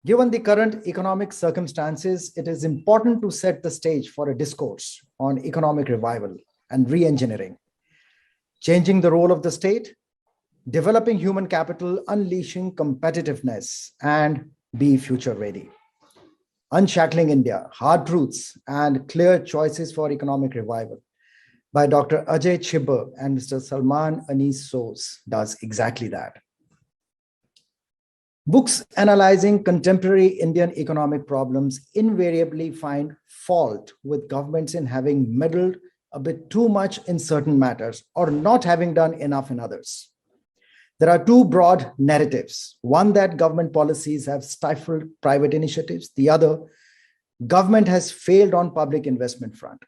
Given the current economic circumstances, it is important to set the stage for a discourse on economic revival and re-engineering, changing the role of the state, developing human capital, unleashing competitiveness, and be future ready. Unshackling India, Hard Truths and Clear Choices for Economic Revival by Dr. Ajay Chhibber and Mr. Salman Anis Soos does exactly that. Books analyzing contemporary Indian economic problems invariably find fault with governments in having meddled a bit too much in certain matters or not having done enough in others. There are two broad narratives. One, that government policies have stifled private initiatives. The other, government has failed on public investment front.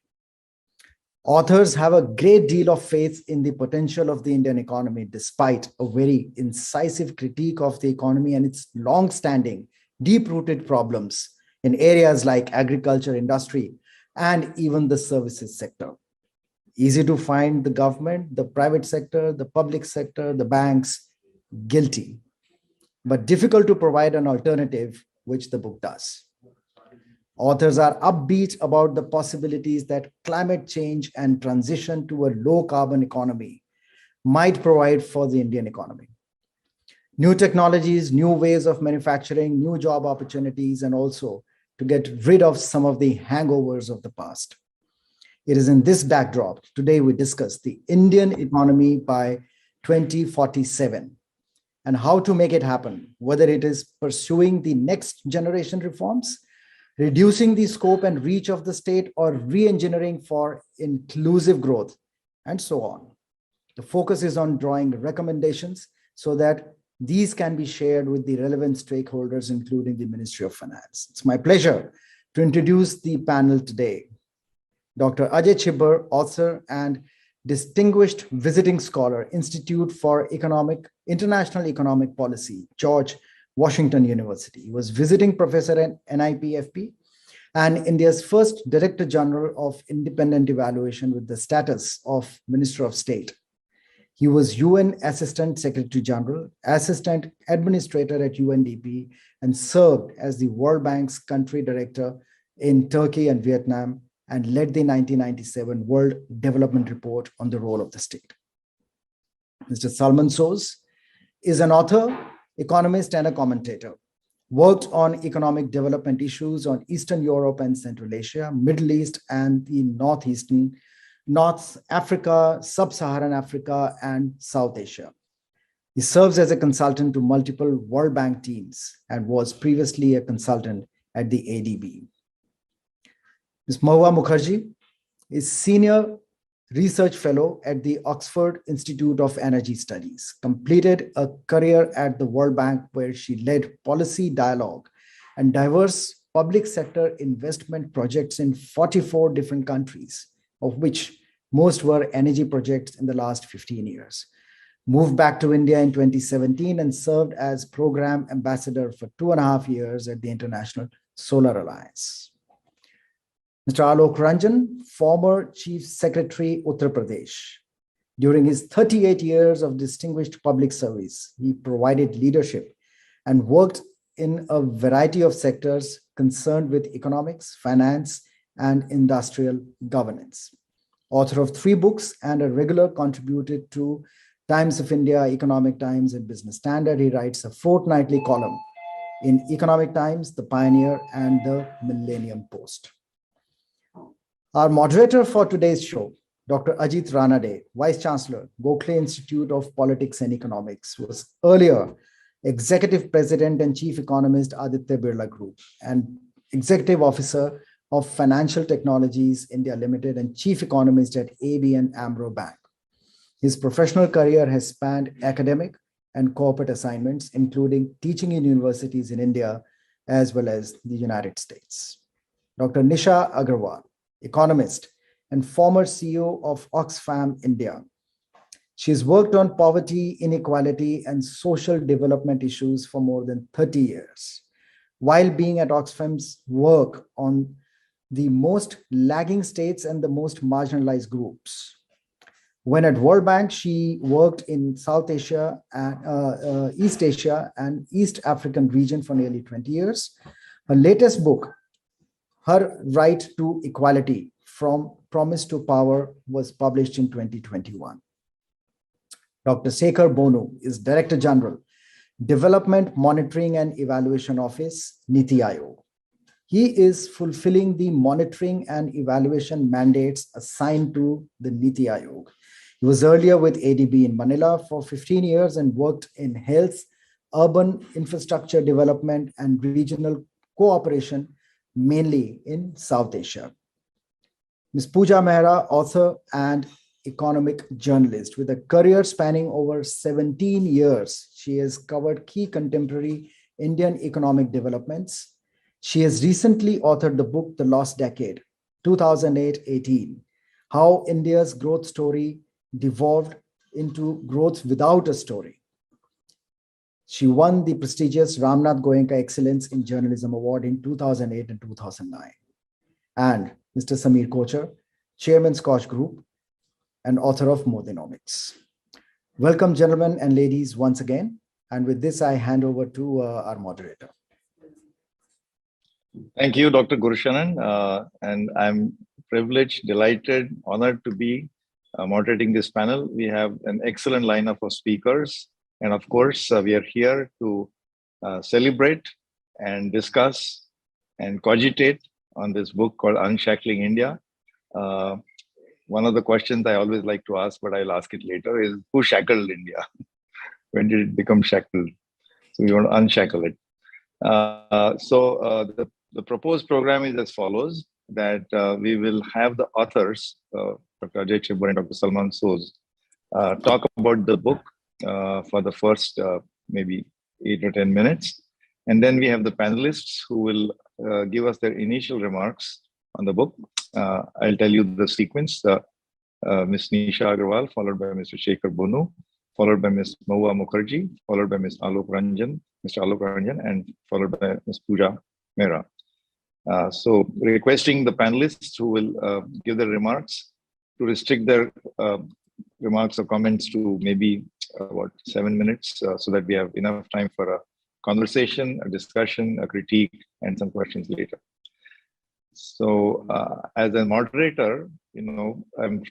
Authors have a great deal of faith in the potential of the Indian economy, despite a very incisive critique of the economy and its long-standing, deep-rooted problems in areas like agriculture, industry, and even the services sector. Easy to find the government, the private sector, the public sector, the banks guilty, but difficult to provide an alternative, which the book does. Authors are upbeat about the possibilities that climate change and transition to a low carbon economy might provide for the Indian economy. New technologies, new ways of manufacturing, new job opportunities, and also to get rid of some of the hangovers of the past. It is in this backdrop, today we discuss the Indian economy by 2047 and how to make it happen, whether it is pursuing the next generation reforms, reducing the scope and reach of the state, or re-engineering for inclusive growth, and so on. The focus is on drawing recommendations so that these can be shared with the relevant stakeholders, including the Ministry of Finance. It's my pleasure to introduce the panel today. Dr. Ajay Chhibber, author and distinguished visiting scholar, Institute for International Economic Policy, George Washington University. He was visiting professor at NIPFP and India's first Director General of Independent Evaluation with the status of Minister of State. He was UN Assistant Secretary General, Assistant Administrator at UNDP, and served as the World Bank's Country Director in Turkey and Vietnam, and led the 1997 World Development Report on the role of the state. Mr. Salman Soos is an author, economist, and a commentator. Worked on economic development issues on Eastern Europe and Central Asia, Middle East, and the North Africa, Sub-Saharan Africa, and South Asia. He serves as a consultant to multiple World Bank teams and was previously a consultant at the ADB. Ms. Mohua Mukherjee is Senior Research Fellow at the Oxford Institute of Energy Studies, completed a career at the World Bank where she led policy dialogue and diverse public sector investment projects in 44 different countries, of which most were energy projects in the last 15 years. Moved back to India in 2017 and served as program ambassador for 2.5 years at the International Solar Alliance. Mr. Alok Ranjan, former Chief Secretary, Uttar Pradesh. During his 38 years of distinguished public service, he provided leadership and worked in a variety of sectors concerned with economics, finance, and industrial governance. Author of 3 books and a regular contributor to Times of India, Economic Times, and Business Standard, he writes a fortnightly column in Economic Times, The Pioneer, and The Millennium Post. Our moderator for today's show, Dr. Ajit Ranade, Vice Chancellor, Gokhale Institute of Politics and Economics, was earlier Executive President and Chief Economist, Aditya Birla Group, and Executive Officer of Financial Technologies India Limited and Chief Economist at ABN AMRO Bank. His professional career has spanned academic and corporate assignments, including teaching in universities in India as well as the United States. Dr. Nisha Agarwal, economist and former CEO of Oxfam India. She's worked on poverty, inequality, and social development issues for more than 30 years. While being at Oxfam's work on the most lagging states and the most marginalized groups. When at World Bank, she worked in South Asia and East Asia and East African region for nearly 20 years. Her latest book, Her Right to Equality, From Promise to Power, was published in 2021. Dr. Shekhar Bonu is Director General, Development Monitoring and Evaluation Office, Niti Aayog. He is fulfilling the monitoring and evaluation mandates assigned to the Niti Aayog. He was earlier with ADB in Manila for 15 years and worked in health, urban infrastructure development, and regional cooperation, mainly in South Asia. Ms. Pooja Mehra, author and economic journalist with a career spanning over 17 years. She has covered key contemporary Indian economic developments. She has recently authored the book, The Lost Decade, 2008-18, How India's Growth Story Devolved into Growth Without a Story. She won the prestigious Ramnath Goenka Excellence in Journalism Award in 2008 and 2009. And Mr. Sameer Kochar, Chairman Scotch Group and author of Modenomics. Welcome, gentlemen and ladies, once again. And with this, I hand over to our moderator. Thank you, Dr. Gurushanan. And I'm privileged, delighted, honored to be moderating this panel. We have an excellent lineup of speakers. And of course, we are here to celebrate and discuss and cogitate on this book called Unshackling India. One of the questions I always like to ask, but I'll ask it later, is who shackled India? When did it become shackled? So we want to unshackle it. The proposed program is as follows, that we will have the authors, Dr. Ajay, Chhibber and Dr. Salman talk about the book for the first maybe 8 or 10 minutes. And then we have the panelists who will give us their initial remarks on the book. I'll tell you the sequence. Ms. Nisha Agarwal, followed by Mr. Shekhar Bonu, followed by Ms. Mohua Mukherjee, followed by Mr. Alok Ranjan, and followed by Ms. Pooja Mehra. So requesting the panelists who will give their remarks to restrict their remarks or comments to maybe about 7 minutes so that we have enough time for a conversation, a discussion, a critique, and some questions later. So as a moderator, I'm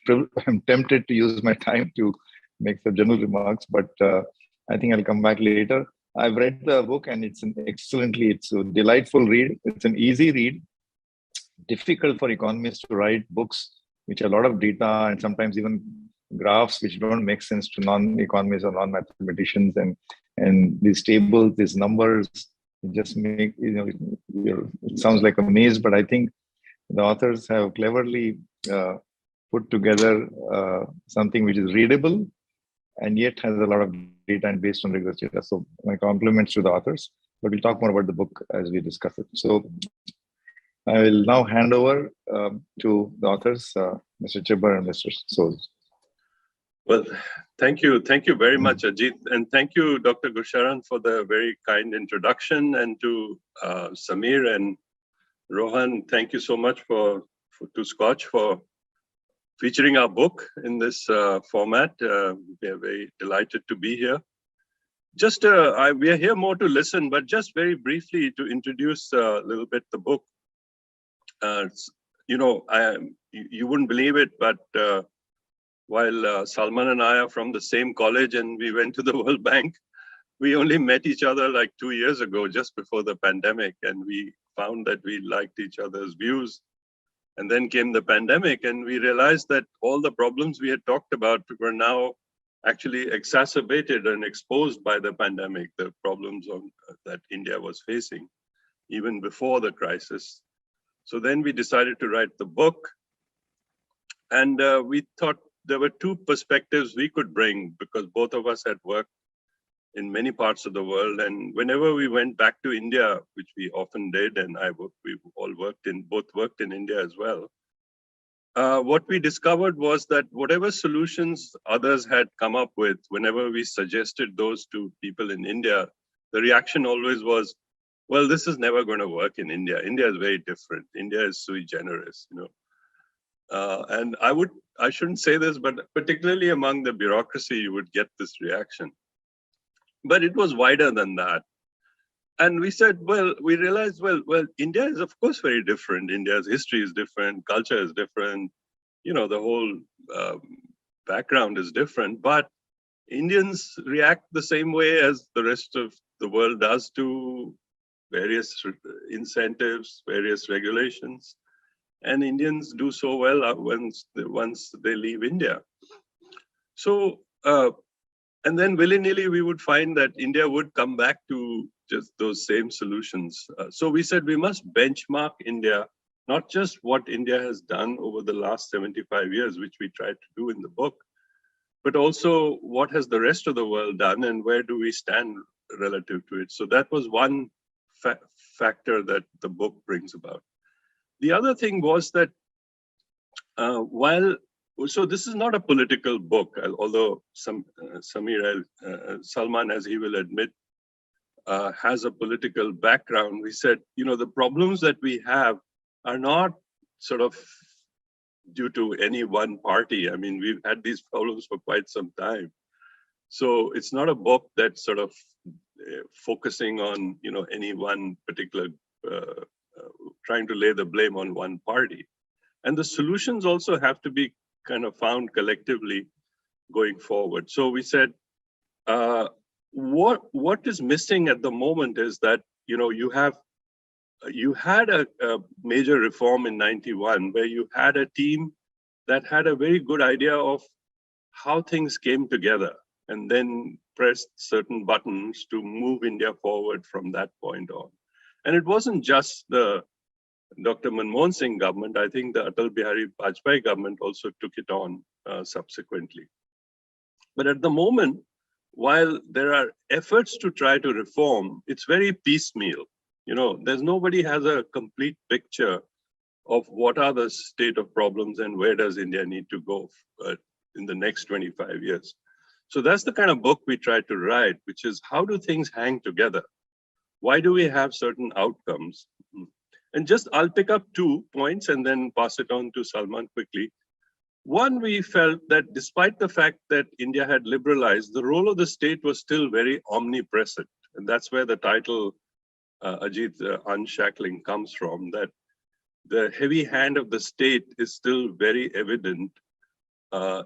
tempted to use my time to make some general remarks, but I think I'll come back later. I've read the book and it's it's a delightful read. It's an easy read. Difficult for economists to write books which have a lot of data and sometimes even graphs which don't make sense to non-economists or non-mathematicians, and these tables, these numbers, it just make, it sounds like a maze, but I think the authors have cleverly put together something which is readable and yet has a lot of data and based on rigorous data. So my compliments to the authors, but we'll talk more about the book as we discuss it. So I will now hand over to the authors, Mr. Chhibber and Mr. Sood. Well, thank you. Thank you very much, Ajit. And thank you, Dr. Gurushanan, for the very kind introduction. And to Sameer and Rohan, thank you so much to Scotch for featuring our book in this format. We are very delighted to be here. Just, we are here more to listen, but just very briefly to introduce a little bit the book. You wouldn't believe it, but while Salman and I are from the same college and we went to the World Bank, we only met each other like 2 years ago, just before the pandemic, and we found that we liked each other's views. And then came the pandemic, and we realized that all the problems we had talked about were now actually exacerbated and exposed by the pandemic, the problems that India was facing even before the crisis. So then we decided to write the book, and we thought there were two perspectives we could bring, because both of us had worked in many parts of the world. And whenever we went back to India, which we often did, and we all both worked in India as well, what we discovered was that whatever solutions others had come up with, whenever we suggested those to people in India, the reaction always was, well, this is never going to work in India. India is very different. India is sui generis, And I would I shouldn't say this, but particularly among the bureaucracy, you would get this reaction. But it was wider than that. And we said, well, we realized, well, India is of course very different. India's history is different, culture is different, you know, the whole background is different. But Indians react the same way as the rest of the world does to various incentives, various regulations. And Indians do so well once they leave India. So, and then willy-nilly, we would find that India would come back to just those same solutions. So we said we must benchmark India, not just what India has done over the last 75 years, which we tried to do in the book, but also what has the rest of the world done and where do we stand relative to it. So that was one factor that the book brings about. The other thing was that so this is not a political book, although Salman, as he will admit, has a political background. We said, you know, the problems that we have are not sort of due to any one party. I mean, we've had these problems for quite some time. So it's not a book that's sort of focusing on, you know, any one particular, trying to lay the blame on one party. And the solutions also have to be kind of found collectively going forward. So we said, what is missing at the moment is that, you know, you had a major reform in 91 where you had a team that had a very good idea of how things came together and then pressed certain buttons to move India forward from that point on. And it wasn't just the Dr. Manmohan Singh government. I think the Atal Bihari Vajpayee government also took it on subsequently. But at the moment, while there are efforts to try to reform, it's very piecemeal. You know, nobody has a complete picture of what are the state of problems and where does India need to go in the next 25 years. So that's the kind of book we try to write, which is how do things hang together? Why do we have certain outcomes? And just, I'll pick up 2 points and then pass it on to Salman quickly. One, we felt that despite the fact that India had liberalized, the role of the state was still very omnipresent. And that's where the title, Ajit, Unshackling, comes from, that the heavy hand of the state is still very evident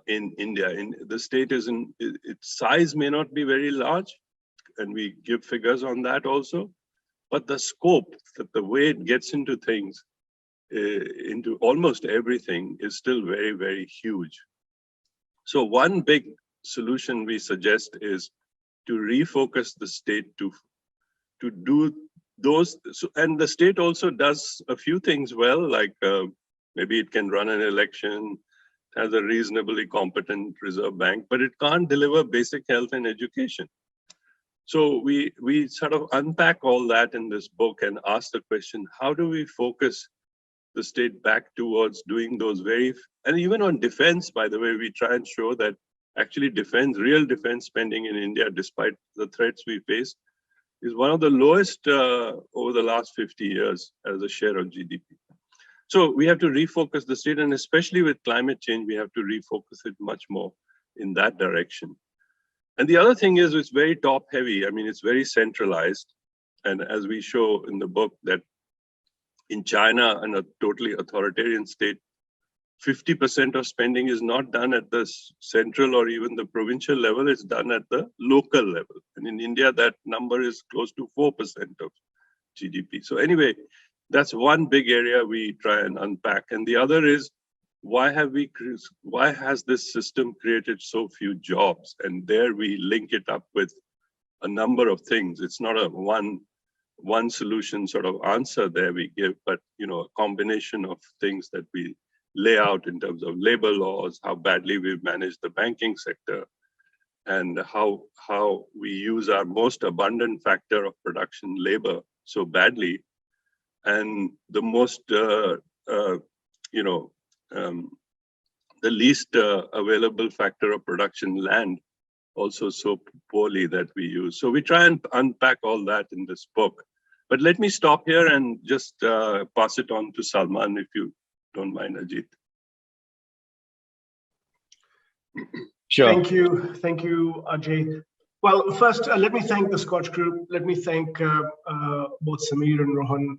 in India. The state is its size may not be very large, and we give figures on that also, but the scope, that the way it gets into things, into almost everything, is still very, very huge. So one big solution we suggest is to refocus the state to do those, and the state also does a few things well, like maybe it can run an election, has a reasonably competent reserve bank, but it can't deliver basic health and education. So we sort of unpack all that in this book and ask the question, how do we focus the state back towards doing those and even on defense, by the way, we try and show that actually real defense spending in India, despite the threats we face, is one of the lowest over the last 50 years as a share of GDP. So we have to refocus the state, and especially with climate change, we have to refocus it much more in that direction. And the other thing is it's very top heavy. I mean, it's very centralized. And as we show in the book, that in China, in a totally authoritarian state, 50% of spending is not done at the central or even the provincial level, it's done at the local level. And in India, that number is close to 4% of GDP. So anyway, that's one big area we try and unpack. And the other is, why has this system created so few jobs? And there we link it up with a number of things. It's not a one solution sort of answer there we give, but you know, a combination of things that we lay out in terms of labor laws, how badly we've managed the banking sector, and how we use our most abundant factor of production, labor, so badly, and the most the least available factor of production, land, also so poorly that we use. So we try and unpack all that in this book. But let me stop here and just pass it on to Salman, if you don't mind, Ajit. Sure. Thank you, Ajay. Well, first, let me thank the Scotch group. Let me thank both Samir and Rohan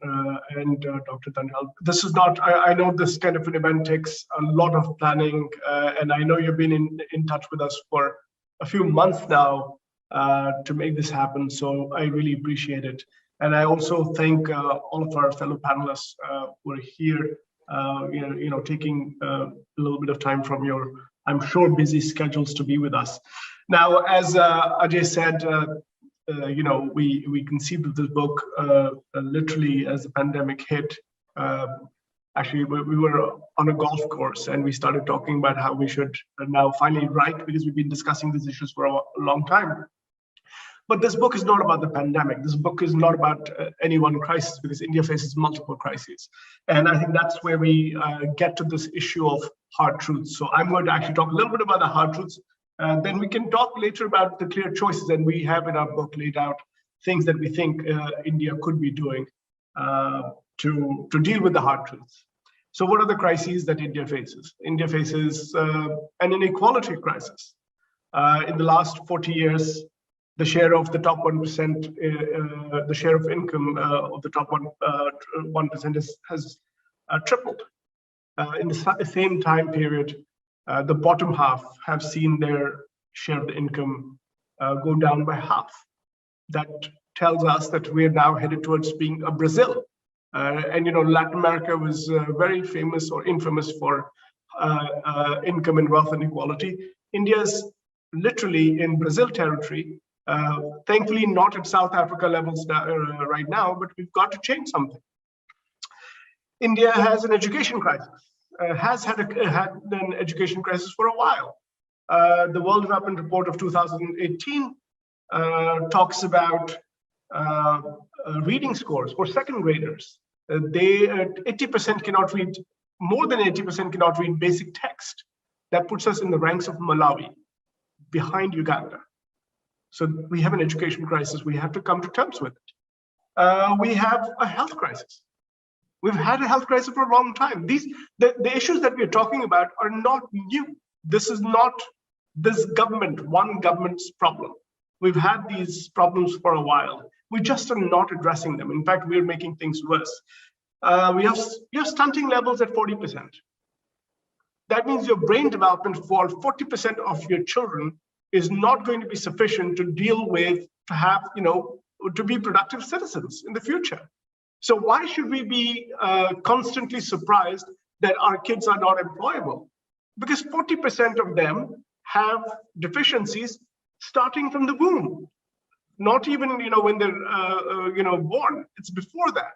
and Dr. Danyal. This is not, I know this kind of an event takes a lot of planning, and I know you've been in touch with us for a few months now to make this happen. So I really appreciate it. And I also thank all of our fellow panelists who are here, taking a little bit of time from your, I'm sure, busy schedules to be with us. Now, as Ajay said, we conceived of this book literally as the pandemic hit. Actually, we were on a golf course and we started talking about how we should now finally write, because we've been discussing these issues for a long time. But this book is not about the pandemic. This book is not about any one crisis, because India faces multiple crises. And I think that's where we get to this issue of hard truths. So I'm going to actually talk a little bit about the hard truths. Then we can talk later about the clear choices. And we have in our book laid out things that we think India could be doing to deal with the hard truths. So what are the crises that India faces? India faces an inequality crisis. In the last 40 years, the share of the top 1%, the share of income of the top 1% has tripled. In the same time period, the bottom half have seen their share of the income go down by half. That tells us that we're now headed towards being a Brazil. And Latin America was very famous or infamous for income and wealth inequality. India's literally in Brazil territory. Thankfully, not at South Africa levels right now, but we've got to change something. India has an education crisis, has had an education crisis for a while. The World Development Report of 2018 talks about reading scores for second graders. They 80% cannot read, more than 80% cannot read basic text. That puts us in the ranks of Malawi, behind Uganda. So we have an education crisis. We have to come to terms with it. We have a health crisis. We've had a health crisis for a long time. The issues that we're talking about are not new. This is not this one government's problem. We've had these problems for a while. We just are not addressing them. In fact, we're making things worse. We have stunting levels at 40%. That means your brain development for 40% of your children is not going to be sufficient to deal with, to have, to be productive citizens in the future. So why should we be constantly surprised that our kids are not employable? Because 40% of them have deficiencies starting from the womb, not even when they're born. It's before that.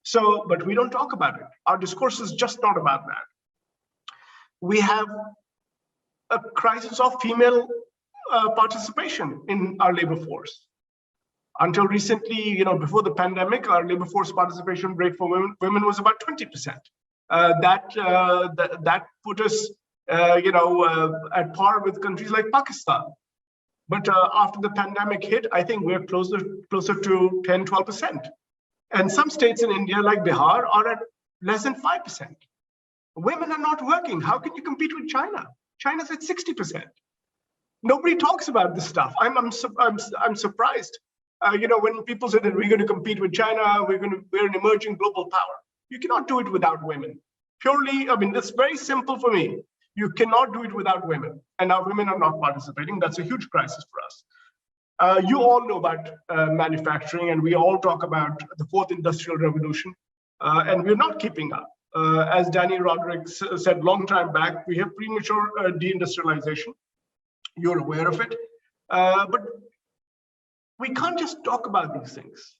So, but we don't talk about it. Our discourse is just not about that. We have a crisis of female participation in our labor force. Until recently, before the pandemic, our labor force participation rate for women was about 20%. That put us, at par with countries like Pakistan. But after the pandemic hit, I think we're closer to 10, 12%. And some states in India, like Bihar, are at less than 5%. Women are not working. How can you compete with China? China's at 60%. Nobody talks about this stuff. I'm surprised. When people say that we're going to compete with China, we're an emerging global power. You cannot do it without women. Purely, it's very simple for me. You cannot do it without women, and our women are not participating. That's a huge crisis for us. You all know about manufacturing, and we all talk about the fourth industrial revolution, and we're not keeping up. As Danny Roderick said long time back, we have premature deindustrialization. You're aware of it, but we can't just talk about these things.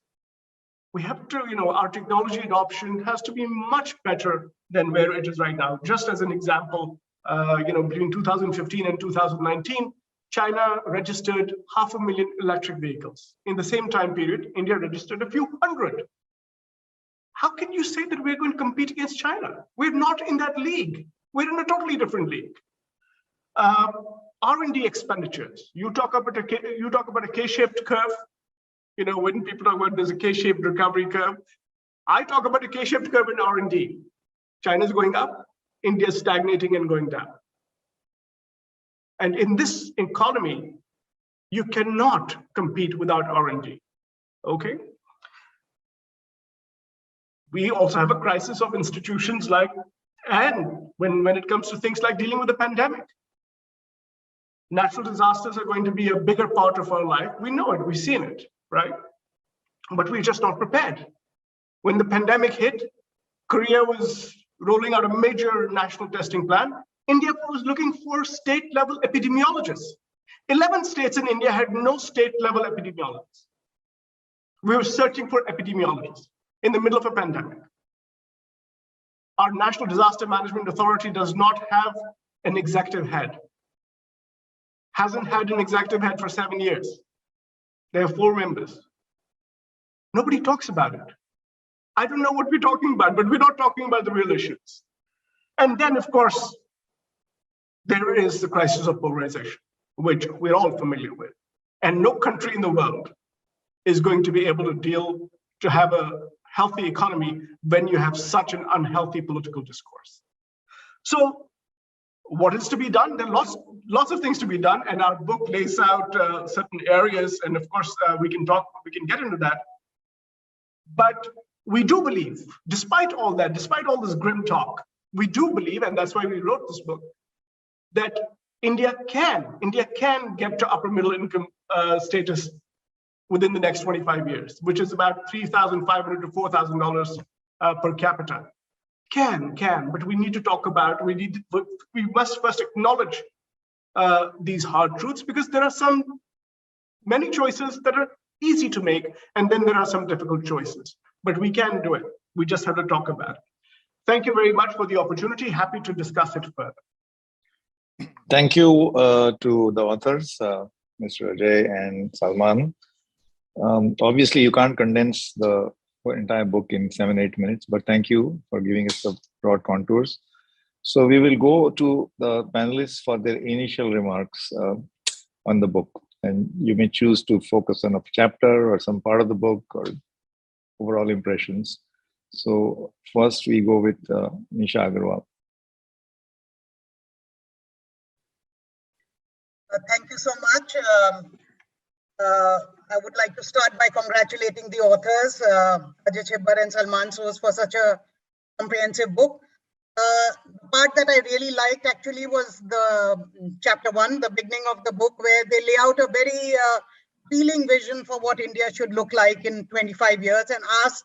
We have to, our technology adoption has to be much better than where it is right now. Just as an example, between 2015 and 2019, China registered 500,000 electric vehicles. In the same time period, India registered a few hundred. How can you say that we're going to compete against China? We're not in that league. We're in a totally different league. R&D expenditures. You talk about a K-shaped curve. When people talk about there's a K-shaped recovery curve, I talk about a K-shaped curve in R&D. China's going up, India's stagnating and going down. And in this economy, you cannot compete without R&D, okay? We also have a crisis of institutions and when it comes to things like dealing with the pandemic. Natural disasters are going to be a bigger part of our life. We know it, we've seen it, right? But we're just not prepared. When the pandemic hit, Korea was rolling out a major national testing plan. India was looking for state-level epidemiologists. 11 states in India had no state-level epidemiologists. We were searching for epidemiologists in the middle of a pandemic. Our National Disaster Management Authority does not have an executive head. Hasn't had an executive head for 7 years. They have 4 members. Nobody talks about it. I don't know what we're talking about, but we're not talking about the real issues. And then, of course, there is the crisis of polarization, which we're all familiar with. And no country in the world is going to be able to have a healthy economy when you have such an unhealthy political discourse. So what is to be done? There are lots of things to be done, and our book lays out certain areas, and of course we can get into that. But we do believe, despite all that, despite all this grim talk, we do believe, and that's why we wrote this book, that India can get to upper middle income status within the next 25 years, which is about $3,500 to $4,000 per capita. But we need to talk about, we must first acknowledge these hard truths, because there are many choices that are easy to make, and then there are some difficult choices. But we can do it. We just have to talk about it. Thank you very much for the opportunity. Happy to discuss it further. Thank you to the authors, Mr. Ajay and Salman. Obviously, you can't condense the entire book in 7-8 minutes, but thank you for giving us the broad contours. So we will go to the panelists for their initial remarks on the book. And you may choose to focus on a chapter or some part of the book or overall impressions. So first we go with Nisha Agarwal. Thank you so much. I would like to start by congratulating the authors, Ajay Chhibber and Salman Soos, for such a comprehensive book. The part that I really liked actually was the chapter 1, the beginning of the book, where they lay out a very appealing vision for what India should look like in 25 years and ask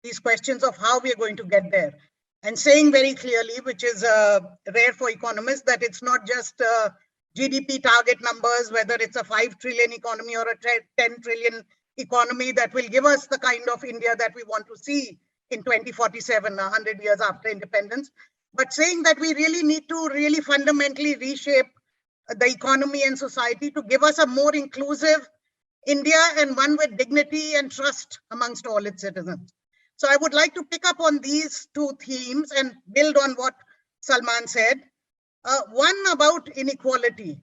these questions of how we are going to get there. And saying very clearly, which is rare for economists, that it's not just GDP target numbers, whether it's a 5 trillion economy or a 10 trillion economy, that will give us the kind of India that we want to see in 2047, 100 years after independence, but saying that we really need to really fundamentally reshape the economy and society to give us a more inclusive India, and one with dignity and trust amongst all its citizens. So I would like to pick up on these 2 themes and build on what Salman said. One about inequality.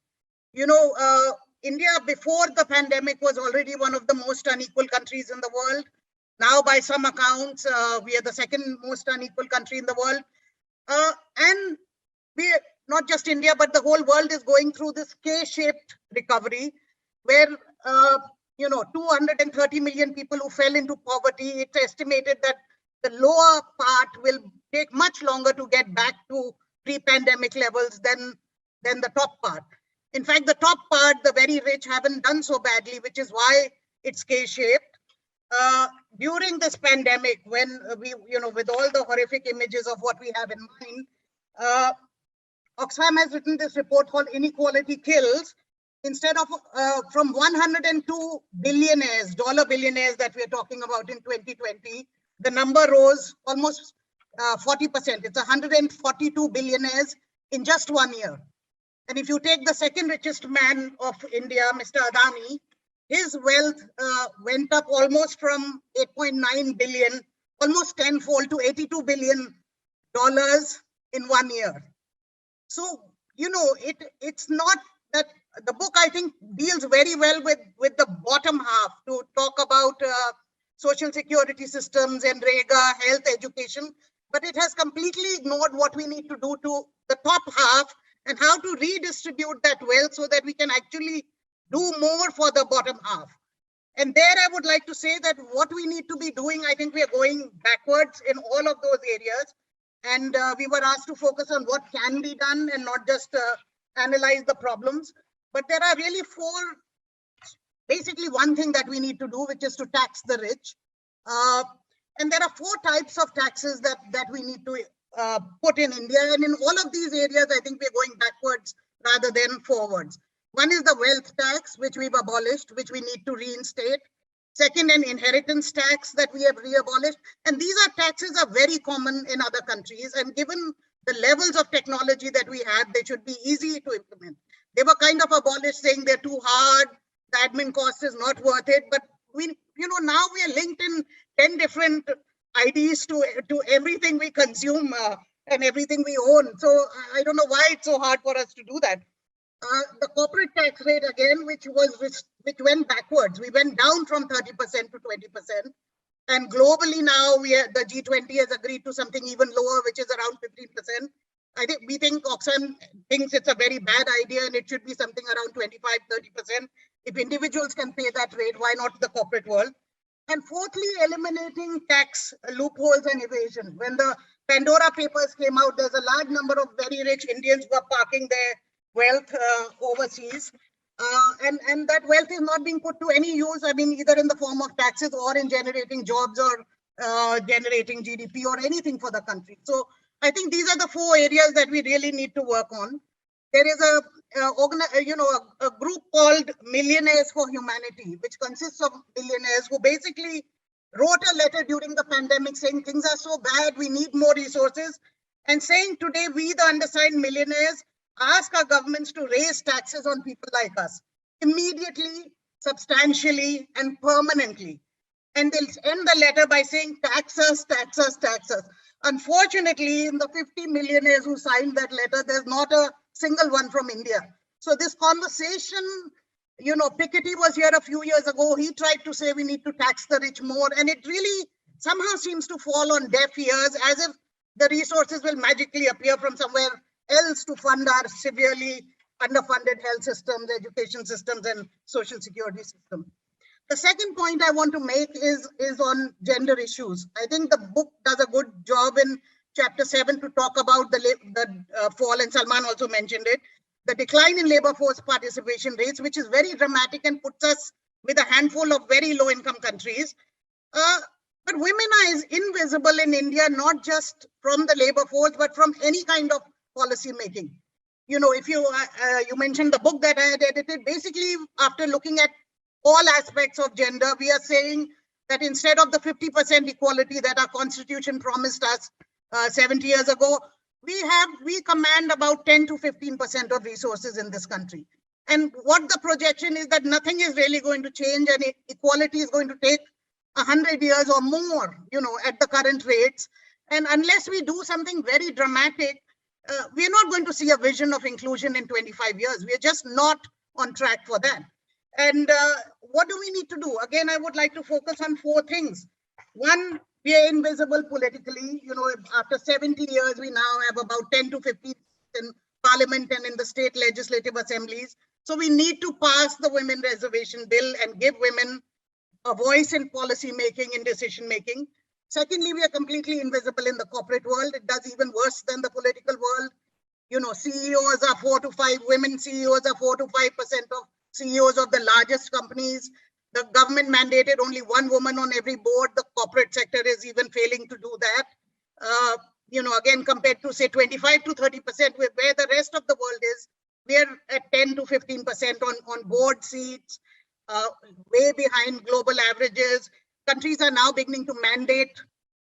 You know, India before the pandemic was already one of the most unequal countries in the world. Now, by some accounts, we are the 2nd most unequal country in the world. And we, not just India, but the whole world is going through this K-shaped recovery, where, 230 million people who fell into poverty. It's estimated that the lower part will take much longer to get back to pre-pandemic levels than the top part. In fact, the top part, the very rich, haven't done so badly, which is why it's K-shaped. During this pandemic, when we, with all the horrific images of what we have in mind, Oxfam has written this report called Inequality Kills. Instead of from 102 billionaires, dollar billionaires that we are talking about in 2020, the number rose almost 40%. It's 142 billionaires in just 1 year. And if you take the 2nd richest man of India, Mr. Adani, his wealth went up almost from 8.9 billion, almost tenfold, to $82 billion in 1 year. So, it's not that the book, I think, deals very well with the bottom half to talk about social security systems and REGA, health, education, but it has completely ignored what we need to do to the top half, and how to redistribute that wealth so that we can actually do more for the bottom half. And there I would like to say that what we need to be doing, I think we are going backwards in all of those areas. And we were asked to focus on what can be done and not just analyze the problems. But there are really basically one thing that we need to do, which is to tax the rich. And there are 4 types of taxes that we need to put in India. And in all of these areas, I think we're going backwards rather than forwards. One is the wealth tax, which we've abolished, which we need to reinstate. Second, an inheritance tax that we have re-abolished. And these taxes are very common in other countries. And given the levels of technology that we have, they should be easy to implement. They were kind of abolished, saying they're too hard, the admin cost is not worth it. But now we are linked in 10 different IDs to everything we consume and everything we own. So I don't know why it's so hard for us to do that. The corporate tax rate again, which went backwards. We went down from 30% to 20%. And globally now the G20 has agreed to something even lower, which is around 15%. We think Oxfam thinks it's a very bad idea and it should be something around 25-30%. If individuals can pay that rate, why not the corporate world? And fourthly, eliminating tax loopholes and evasion. When the Pandora Papers came out, there's a large number of very rich Indians who are parking their wealth overseas. And that wealth is not being put to any use, either in the form of taxes or in generating jobs or generating GDP or anything for the country. So I think these are the 4 areas that we really need to work on. There is a group called Millionaires for Humanity, which consists of billionaires who basically wrote a letter during the pandemic saying things are so bad, we need more resources, and saying today we, the undersigned millionaires, ask our governments to raise taxes on people like us immediately, substantially, and permanently. And they'll end the letter by saying tax us, tax us, tax us. Unfortunately, in the 50 millionaires who signed that letter, there's not a single one from India. So this conversation, Piketty was here a few years ago. He tried to say we need to tax the rich more. And it really somehow seems to fall on deaf ears, as if the resources will magically appear from somewhere else to fund our severely underfunded health systems, education systems, and social security systems. The second point I want to make is on gender issues. I think the book does a good job in chapter 7 to talk about the fall, and Salman also mentioned it, the decline in labor force participation rates, which is very dramatic and puts us with a handful of very low income countries. But women are invisible in India, not just from the labor force, but from any kind of policy making. If you mentioned the book that I had edited, basically after looking at all aspects of gender, we are saying that instead of the 50% equality that our constitution promised us 70 years ago, we command about 10 to 15% of resources in this country. And what the projection is that nothing is really going to change, and equality is going to take 100 years or more, at the current rates. And unless we do something very dramatic, we're not going to see a vision of inclusion in 25 years. We're just not on track for that. And what do we need to do? Again, I would like to focus on 4 things. One, we are invisible politically. After 70 years, we now have about 10 to 15 in parliament and in the state legislative assemblies. So we need to pass the women reservation bill and give women a voice in policy making and decision making. Secondly, we are completely invisible in the corporate world. It does even worse than the political world. CEOs are 4 to 5, women CEOs are 4 to 5% of CEOs of the largest companies. The government mandated only 1 woman on every board. The corporate sector is even failing to do that. Again, compared to say 25 to 30% where the rest of the world is, we are at 10 to 15% on board seats, way behind global averages. Countries are now beginning to mandate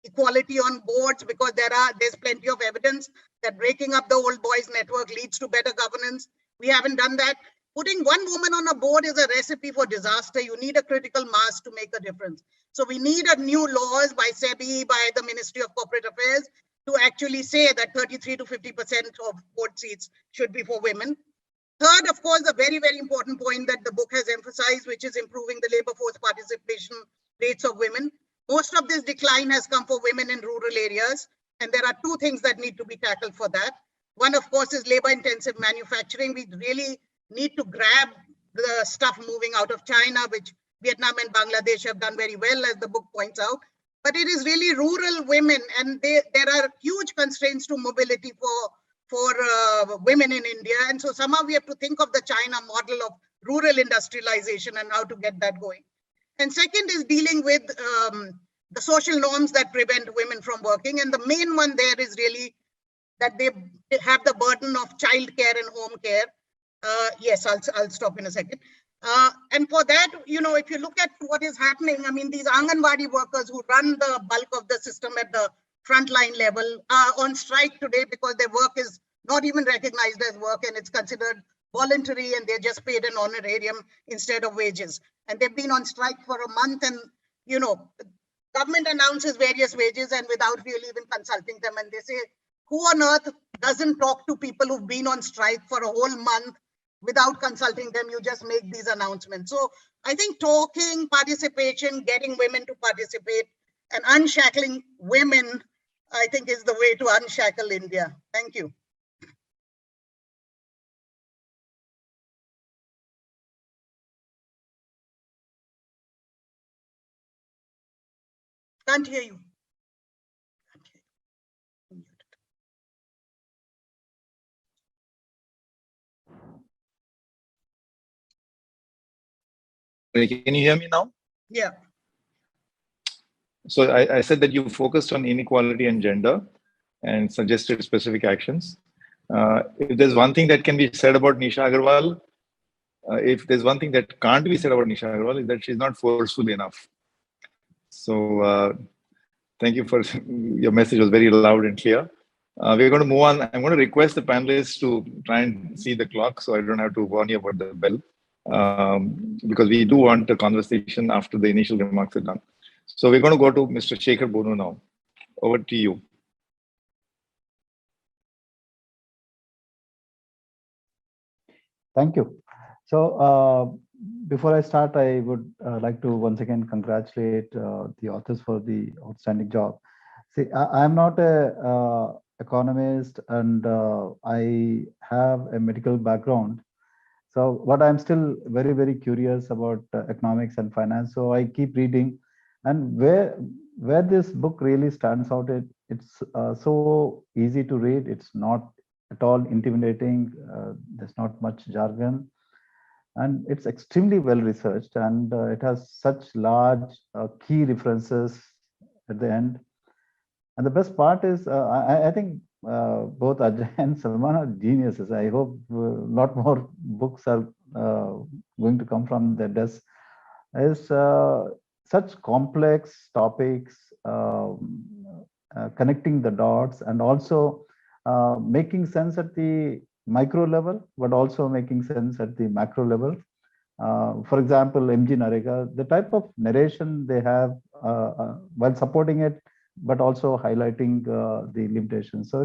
equality on boards because there's plenty of evidence that breaking up the old boys network leads to better governance. We haven't done that. Putting 1 woman on a board is a recipe for disaster. You need a critical mass to make a difference. So we need a new laws by SEBI, by the Ministry of Corporate Affairs, to actually say that 33 to 50% of board seats should be for women. Third, of course, a very, very important point that the book has emphasized, which is improving the labor force participation rates of women. Most of this decline has come for women in rural areas. And there are 2 things that need to be tackled for that. One, of course, is labor-intensive manufacturing. We really need to grab the stuff moving out of China, which Vietnam and Bangladesh have done very well, as the book points out. But it is really rural women, and there are huge constraints to mobility for women in India. And so somehow we have to think of the China model of rural industrialization and how to get that going. And second is dealing with the social norms that prevent women from working. And the main one there is really that they have the burden of childcare and home care. Yes, I'll stop in a second. And for that, if you look at what is happening, I mean, these Anganwadi workers who run the bulk of the system at the frontline level are on strike today because their work is not even recognized as work, and it's considered voluntary, and they're just paid an honorarium instead of wages. And they've been on strike for a month, and government announces various wages and without really even consulting them, and they say, who on earth doesn't talk to people who've been on strike for a whole month without consulting them? You just make these announcements. So I think talking, participation, getting women to participate, and unshackling women, I think, is the way to unshackle India. Thank you. Can't hear you. Can you hear me now? Yeah. So I said that you focused on inequality and gender and suggested specific actions. If there's one thing that can be said about Nisha Agarwal, if there's one thing that can't be said about Nisha Agarwal, is that she's not forceful enough. So thank you for your message was very loud and clear. We're going to move on. I'm going to request the panelists to try and see the clock so I don't have to warn you about the bell. Because we do want a conversation after the initial remarks are done. So we're going to go to Mr. Shekhar Bonu now. Over to you. Thank you. So before I start, I would like to once again congratulate the authors for the outstanding job. See, I'm not a economist, and I have a medical background. So, but I'm still very, very curious about economics and finance. So I keep reading, and where this book really stands out, it's so easy to read. It's not at all intimidating. There's not much jargon, and it's extremely well researched, and it has such large key references at the end. And the best part is, I think both Ajay and Salman are geniuses. I hope a lot more books are going to come from their desk. Is such complex topics, connecting the dots, and also making sense at the micro level, but also making sense at the macro level. For example, MG Narega, the type of narration they have while supporting it, but also highlighting the limitations. So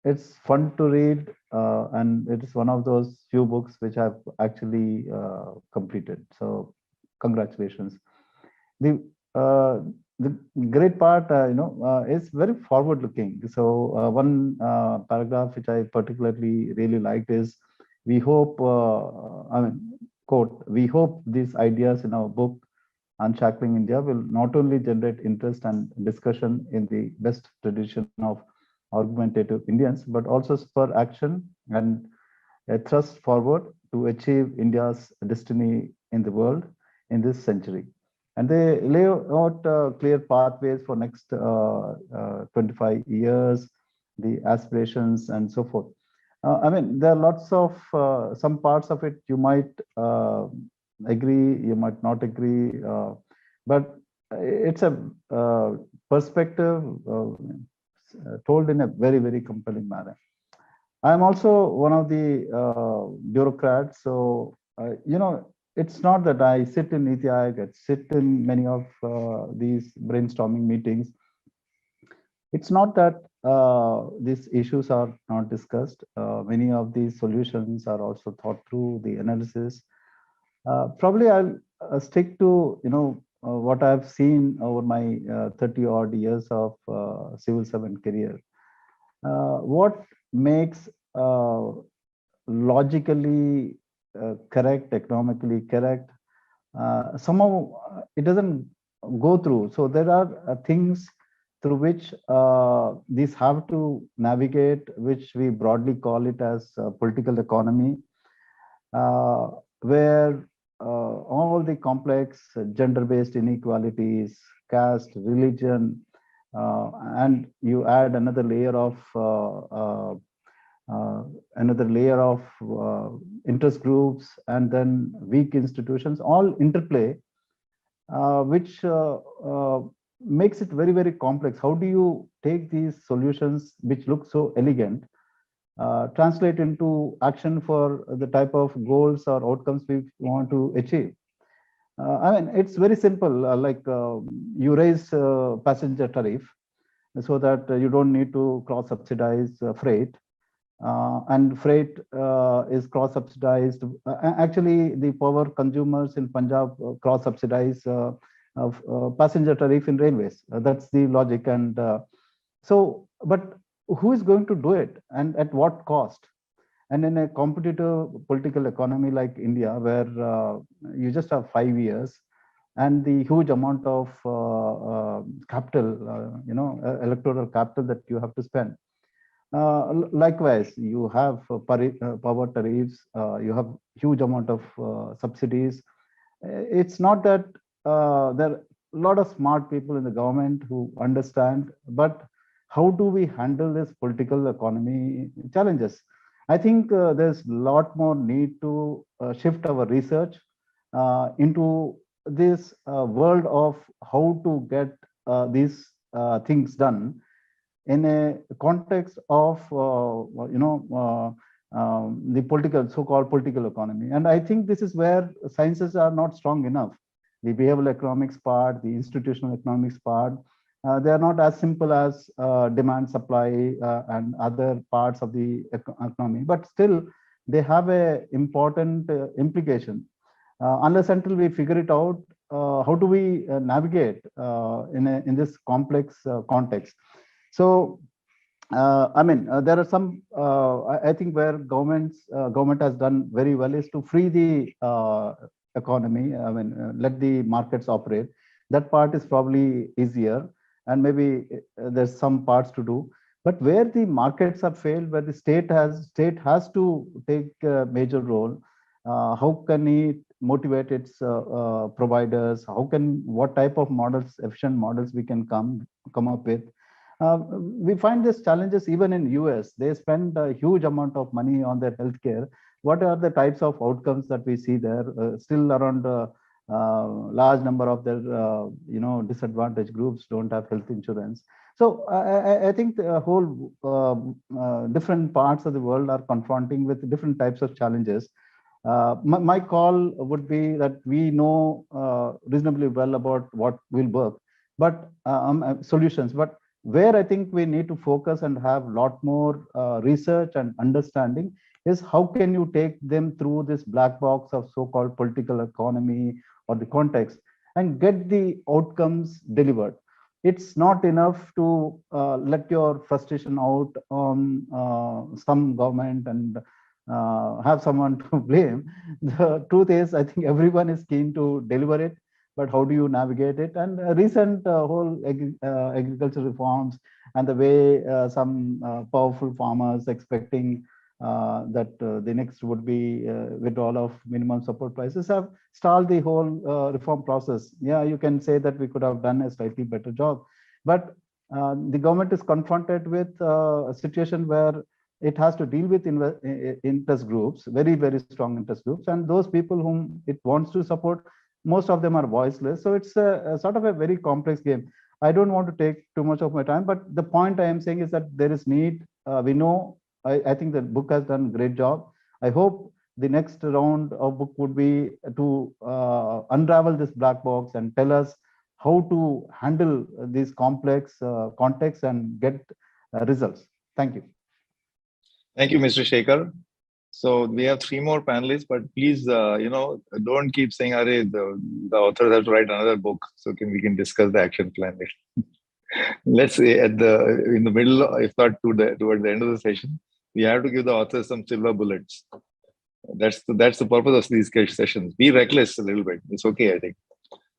it's fun to read, and it is one of those few books which I've actually completed. So congratulations. The great part, is very forward-looking. So one paragraph which I particularly really liked is, we hope, quote, we hope these ideas in our book Unshackling India will not only generate interest and discussion in the best tradition of argumentative Indians, but also spur action and a thrust forward to achieve India's destiny in the world in this century. And they lay out clear pathways for next 25 years, the aspirations and so forth. There are lots of, some parts of it you might agree, you might not agree, but it's a perspective told in a very, very compelling manner. I'm also one of the bureaucrats, so it's not that I sit in NITI Aayog, I sit in many of these brainstorming meetings. It's not that these issues are not discussed. Many of these solutions are also thought through, the analysis. Probably I'll stick to what I've seen over my 30 odd years of civil servant career. what makes logically correct, economically correct, somehow it doesn't go through. So there are things through which these have to navigate, which we broadly call it as political economy, where all the complex gender-based inequalities, caste, religion, and you add another layer of interest groups, and then weak institutions all interplay, which makes it very, very complex. How do you take these solutions which look so elegant, translate into action for the type of goals or outcomes we want to achieve? I mean, it's very simple. You raise passenger tariff so that you don't need to cross-subsidize freight. And freight is cross-subsidized. Actually, the power consumers in Punjab cross-subsidize passenger tariff in railways. That's the logic. And but who is going to do it, and at what cost? And in a competitive political economy like India, where you just have 5 years, and the huge amount of capital, electoral capital that you have to spend. Likewise, you have power tariffs, you have huge amount of subsidies. It's not that there are a lot of smart people in the government who understand, but how do we handle this political economy challenges? I think there's a lot more need to shift our research into this world of how to get these things done in a context of the political, so-called political economy. And I think this is where sciences are not strong enough. The behavioral economics part, the institutional economics part, they are not as simple as demand, supply, and other parts of the economy, but still they have a important implication. Unless until we figure it out, how do we navigate in this complex context? So, I mean, there are some, I think where government has done very well is to free the economy. I mean, let the markets operate. That part is probably easier, and maybe there's some parts to do. But where the markets have failed, where the state has to take a major role, how can it motivate its providers? What type of models, efficient models we can come up with? We find these challenges even in US. They spend a huge amount of money on their healthcare. What are the types of outcomes that we see there? Still around large number of their disadvantaged groups don't have health insurance. So I think the whole different parts of the world are confronting with different types of challenges. My call would be that we know reasonably well about what will work, but solutions. But where I think we need to focus and have a lot more research and understanding is how can you take them through this black box of so-called political economy or the context and get the outcomes delivered. It's not enough to let your frustration out on some government and have someone to blame. The truth is, I think everyone is keen to deliver it, but how do you navigate it? And recent whole agriculture reforms and the way some powerful farmers expecting that the next would be withdrawal of minimum support prices have stalled the whole reform process. Yeah, you can say that we could have done a slightly better job, but the government is confronted with a situation where it has to deal with interest groups, very, very strong interest groups, and those people whom it wants to support, most of them are voiceless. So it's a sort of a very complex game. I don't want to take too much of my time, but the point I am saying is that there is need. We know, I think the book has done a great job. I hope the next round of book would be to unravel this black box and tell us how to handle these complex contexts and get results. Thank you. Thank you, Mr. Shekhar. So we have 3 more panelists, but please, don't keep saying, "Arey, the authors have to write another book." So we can discuss the action plan later. let's say in the middle, if not towards the end of the session, we have to give the authors some silver bullets. That's the purpose of these sessions. Be reckless a little bit. It's okay, I think.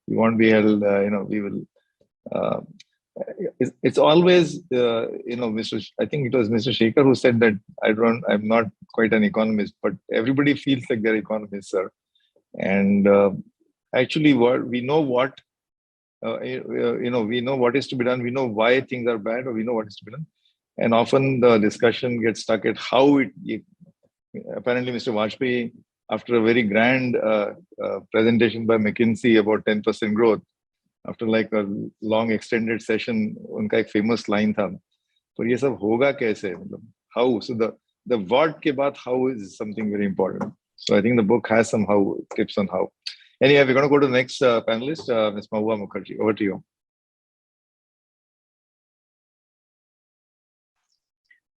We won't be held, we will. It's always, I think it was Mr. Shekhar who said that I'm not quite an economist, but everybody feels like they're economists, sir. And actually, we know what is to be done. We know why things are bad, or we know what is to be done. And often the discussion gets stuck at how apparently Mr. Vajpayee, after a very grand presentation by McKinsey about 10% growth, after like a long extended session, उनका एक famous line था, पर ये सब होगा कैसे? How? So the what के बाद how is something very important. So I think the book has some how tips on how. Anyway, we're going to go to the next panelist, Ms. Mohua Mukherjee. Over to you.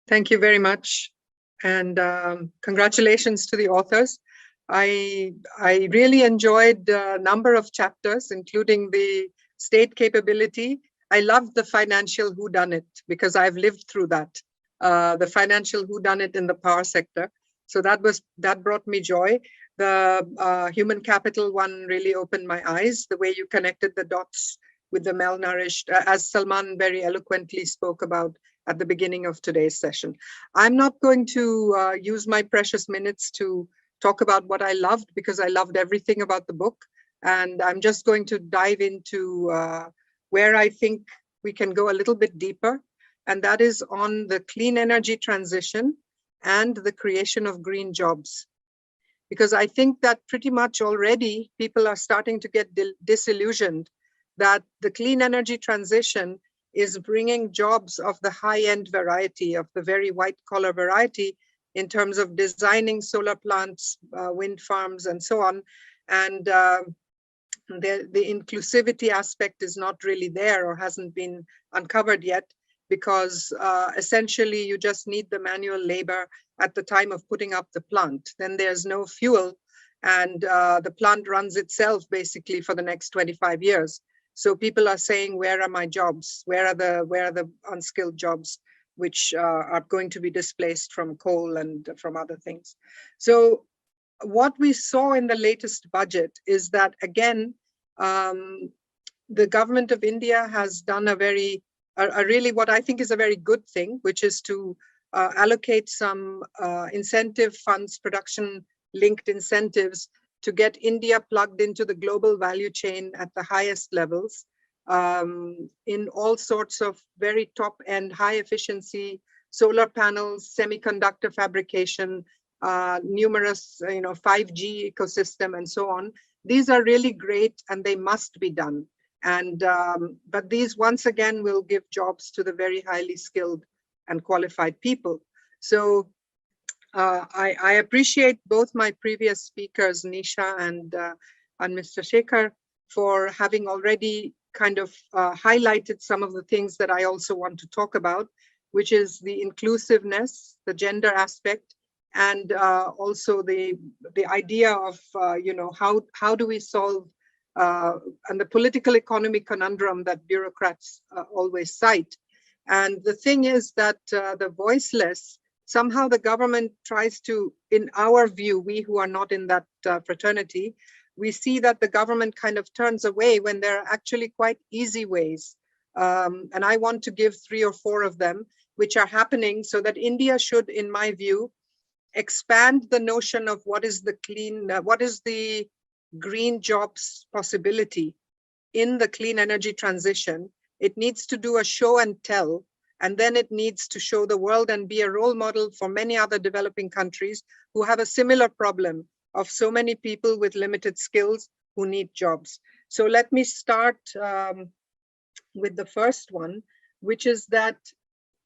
Thank you very much, and congratulations to the authors. I really enjoyed a number of chapters, including the state capability. I loved the financial whodunit because I've lived through that, the financial whodunit in the power sector. So that brought me joy. The human capital one really opened my eyes, the way you connected the dots with the malnourished, as Salman very eloquently spoke about at the beginning of today's session. I'm not going to use my precious minutes to talk about what I loved, because I loved everything about the book. And I'm just going to dive into where I think we can go a little bit deeper. And that is on the clean energy transition and the creation of green jobs. Because I think that pretty much already people are starting to get disillusioned that the clean energy transition is bringing jobs of the high-end variety, of the very white-collar variety, in terms of designing solar plants, wind farms, and so on. And the inclusivity aspect is not really there, or hasn't been uncovered yet, because essentially you just need the manual labor at the time of putting up the plant. Then there's no fuel, and the plant runs itself basically for the next 25 years. So people are saying, where are my jobs? Where are the unskilled jobs, which are going to be displaced from coal and from other things? So what we saw in the latest budget is that, again, the government of India has done a really what I think is a very good thing, which is to allocate some incentive funds, production-linked incentives, to get India plugged into the global value chain at the highest levels, in all sorts of very top-end, high-efficiency solar panels, semiconductor fabrication, numerous, 5G ecosystem, and so on. These are really great, and they must be done. And but these, once again, will give jobs to the very highly skilled and qualified people. So I appreciate both my previous speakers, Nisha and Mr. Shekhar, for having already kind of highlighted some of the things that I also want to talk about, which is the inclusiveness, the gender aspect, and also the idea of how do we solve and the political economy conundrum that bureaucrats always cite. And the thing is that the voiceless, somehow the government tries to, in our view, we who are not in that fraternity, we see that the government kind of turns away when there are actually quite easy ways. And I want to give 3 or 4 of them, which are happening, so that India should, in my view, expand the notion of what is the green jobs possibility in the clean energy transition. It needs to do a show and tell, and then it needs to show the world and be a role model for many other developing countries who have a similar problem of so many people with limited skills who need jobs. So let me start with the first one, which is that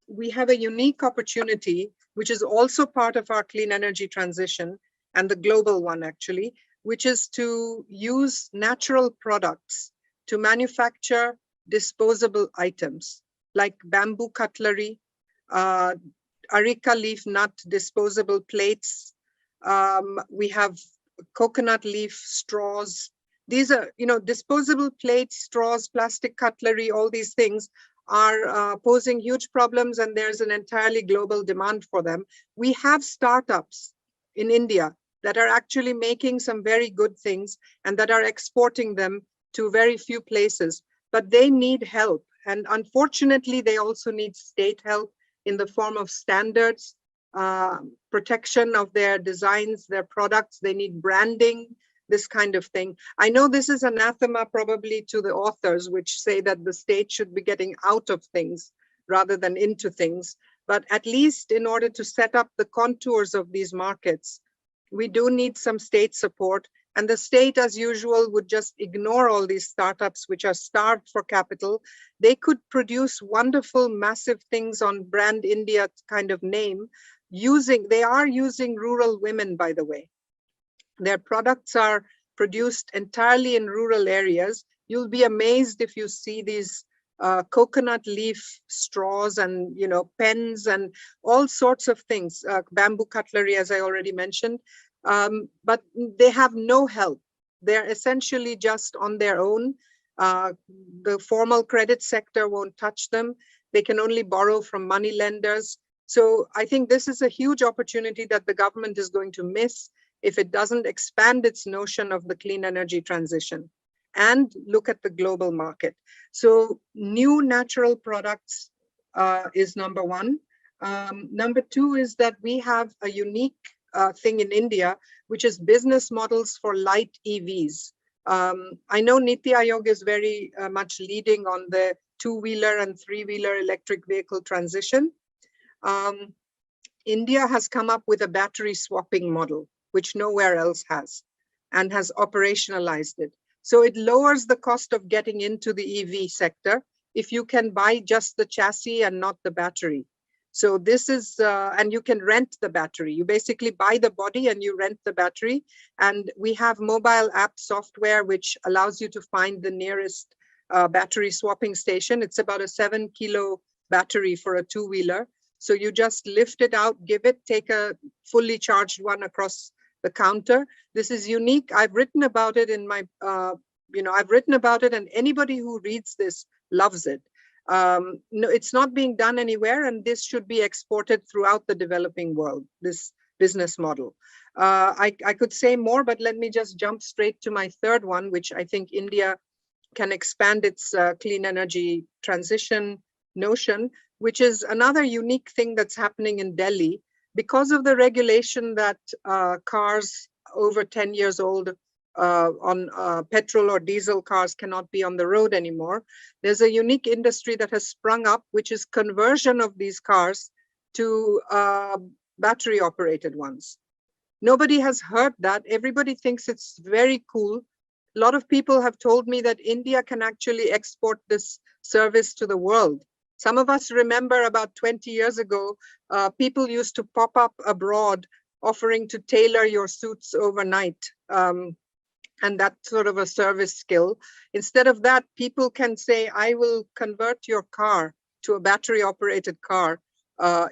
we have a unique opportunity, which is also part of our clean energy transition, and the global one actually, which is to use natural products to manufacture disposable items like bamboo cutlery, areca leaf nut disposable plates. We have coconut leaf straws. These are, disposable plates, straws, plastic cutlery, all these things are posing huge problems, and there's an entirely global demand for them. We have startups in India that are actually making some very good things and that are exporting them to very few places, but they need help. And unfortunately, they also need state help in the form of standards, protection of their designs, their products. They need branding, this kind of thing. I know this is anathema probably to the authors, which say that the state should be getting out of things rather than into things. But at least in order to set up the contours of these markets, we do need some state support. And the state, as usual, would just ignore all these startups which are starved for capital. They could produce wonderful, massive things on Brand India kind of name. They are using rural women, by the way. Their products are produced entirely in rural areas. You'll be amazed if you see these coconut leaf straws and pens and all sorts of things, bamboo cutlery, as I already mentioned. But they have no help. They're essentially just on their own. The formal credit sector won't touch them. They can only borrow from money lenders. So I think this is a huge opportunity that the government is going to miss if it doesn't expand its notion of the clean energy transition and look at the global market. So new natural products is number one. Number two is that we have a unique thing in India, which is business models for light EVs. I know Niti Aayog is very much leading on the two-wheeler and three-wheeler electric vehicle transition. India has come up with a battery swapping model, which nowhere else has, and has operationalized it. So it lowers the cost of getting into the EV sector if you can buy just the chassis and not the battery. So this is, and you can rent the battery. You basically buy the body and you rent the battery. And we have mobile app software, which allows you to find the nearest battery swapping station. It's about a 7-kilo battery for a two-wheeler. So you just lift it out, give it, take a fully charged one across the counter. This is unique. I've written about it in my, I've written about it, and anybody who reads this loves it. No, it's not being done anywhere, and this should be exported throughout the developing world, this business model. I could say more, but let me just jump straight to my third one, which I think India can expand its clean energy transition notion, which is another unique thing that's happening in Delhi. Because of the regulation that cars over 10 years old on petrol or diesel cars cannot be on the road anymore, there's a unique industry that has sprung up, which is conversion of these cars to battery operated ones. Nobody has heard that. Everybody thinks it's very cool. A lot of people have told me that India can actually export this service to the world. Some of us remember about 20 years ago, people used to pop up abroad offering to tailor your suits overnight. And that's sort of a service skill. Instead of that, people can say, I will convert your car to a battery operated car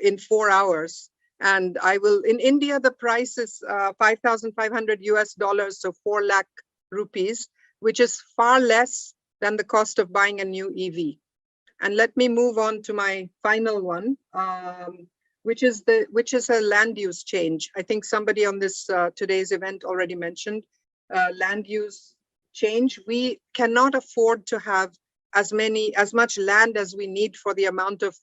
in 4 hours. And I will, in India, the price is $5,500 US, so 4 lakh rupees, which is far less than the cost of buying a new EV. And let me move on to my final one, which is a land use change. I think somebody on this today's event already mentioned land use change. We cannot afford to have as much land as we need for the amount of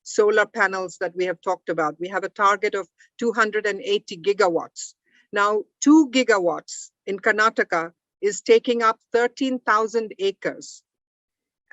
solar panels that we have talked about. We have a target of 280 gigawatts. Now, 2 gigawatts in Karnataka is taking up 13,000 acres.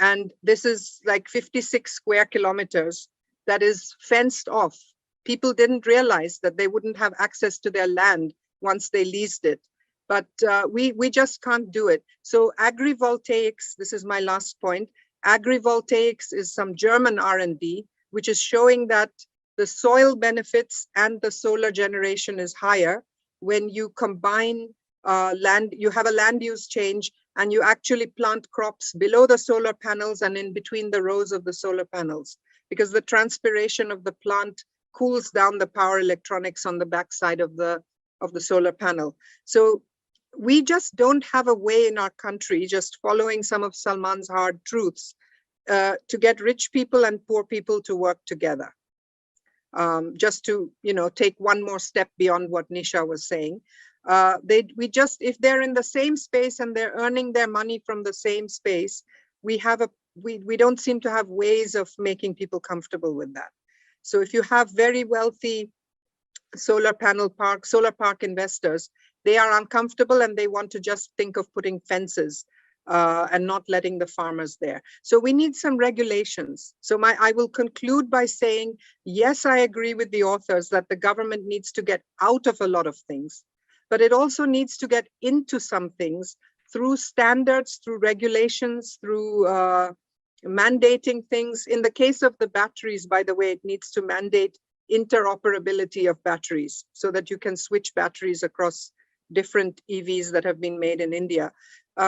And this is like 56 square kilometers that is fenced off. People didn't realize that they wouldn't have access to their land once they leased it. But we just can't do it. So agrivoltaics, this is my last point. Agrivoltaics is some German R&D, which is showing that the soil benefits and the solar generation is higher when you combine land, you have a land use change, and you actually plant crops below the solar panels and in between the rows of the solar panels, because the transpiration of the plant cools down the power electronics on the backside of the solar panel. So we just don't have a way in our country, just following some of Salman's hard truths, to get rich people and poor people to work together. Just to, take one more step beyond what Nisha was saying. If they're in the same space and they're earning their money from the same space, we don't seem to have ways of making people comfortable with that. So if you have very wealthy solar park investors, they are uncomfortable and they want to just think of putting fences and not letting the farmers there. So we need some regulations. So I will conclude by saying, yes, I agree with the authors that the government needs to get out of a lot of things, but it also needs to get into some things through standards, through regulations, through mandating things. In the case of the batteries, by the way, it needs to mandate interoperability of batteries so that you can switch batteries across different EVs that have been made in India.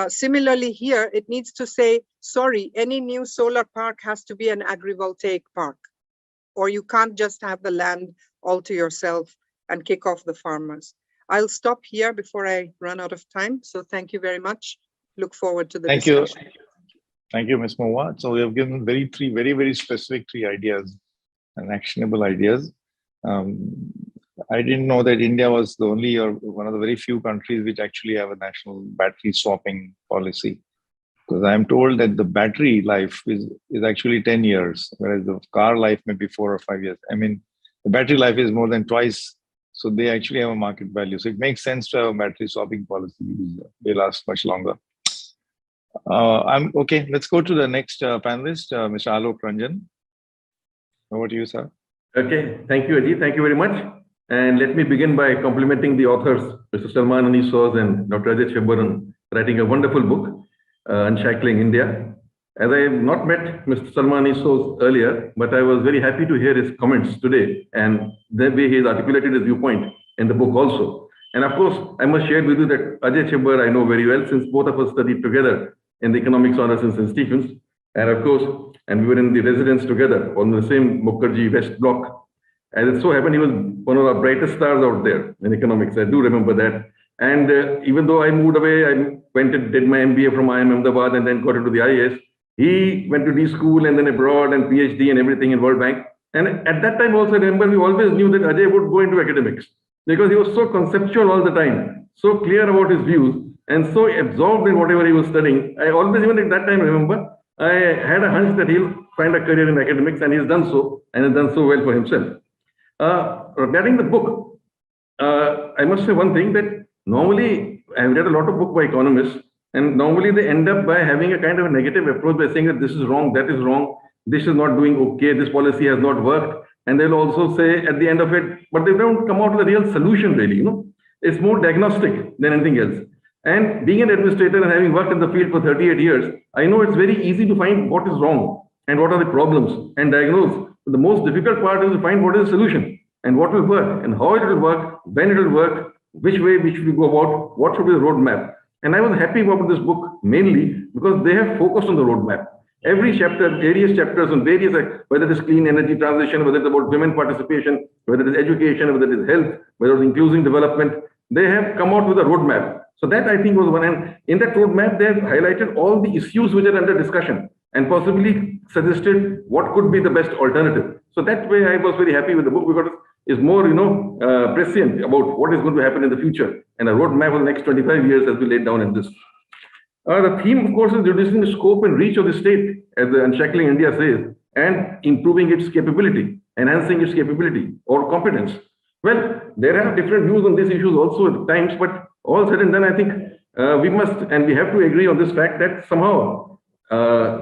Similarly here, it needs to say, sorry, any new solar park has to be an agrivoltaic park, or you can't just have the land all to yourself and kick off the farmers. I'll stop here before I run out of time. So thank you very much. Look forward to the discussion. Thank you, Ms. Mohua. So we have given three very specific ideas and actionable ideas. I didn't know that India was the only or one of the very few countries which actually have a national battery swapping policy. Because I'm told that the battery life is actually 10 years, whereas the car life may be 4 or 5 years. I mean, the battery life is more than twice. So they actually have a market value. So it makes sense to have a battery swapping policy because they last much longer. Okay. Let's go to the next panelist, Mr. Alok Ranjan. Over to you, sir. Okay. Thank you, Ajay. Thank you very much. And let me begin by complimenting the authors, Mr. Salman and Dr. Ajay Chhibber, writing a wonderful book, Unshackling India. As I have not met Mr. Salman earlier, but I was very happy to hear his comments today and the way he has articulated his viewpoint in the book also. And of course, I must share with you that Ajay Chhibber I know very well since both of us studied together in the economics honors in St. Stephen's. And of course, we were in the residence together on the same Mukherjee West Block. As it so happened, he was one of our brightest stars out there in economics. I do remember that. And even though I moved away, I went and did my MBA from IIM Ahmedabad and then got into the IAS. He went to D school and then abroad and PhD and everything in World Bank. And at that time also, I remember we always knew that Ajay would go into academics because he was so conceptual all the time, so clear about his views and so absorbed in whatever he was studying. I always, even at that time, remember, I had a hunch that he'll find a career in academics, and he's done so, and has done so well for himself. Regarding the book, I must say one thing, that normally I've read a lot of books by economists, and normally they end up by having a kind of a negative approach by saying that this is wrong, that is wrong, this is not doing okay, this policy has not worked, and they'll also say at the end of it, but they don't come out with a real solution really, It's more diagnostic than anything else. And being an administrator and having worked in the field for 38 years, I know it's very easy to find what is wrong and what are the problems and diagnose. But the most difficult part is to find what is the solution and what will work and how it will work, when it will work, which way we should go about, what should be the roadmap. And I was happy about this book mainly because they have focused on the roadmap. Every chapter, various chapters on various, whether it is clean energy transition, whether it's about women participation, whether it is education, whether it is health, whether it is inclusive development, they have come out with a roadmap. So that I think was one, and in that roadmap, they have highlighted all the issues which are under discussion and possibly suggested what could be the best alternative. So that way I was very happy with the book because it's more, prescient about what is going to happen in the future, and a roadmap for the next 25 years has been laid down in this. The theme, of course, is reducing the scope and reach of the state, as the Unshackling India says, and improving its capability, enhancing its capability or competence. Well, there are different views on these issues also at times, but all said and done, I think we must and we have to agree on this fact that somehow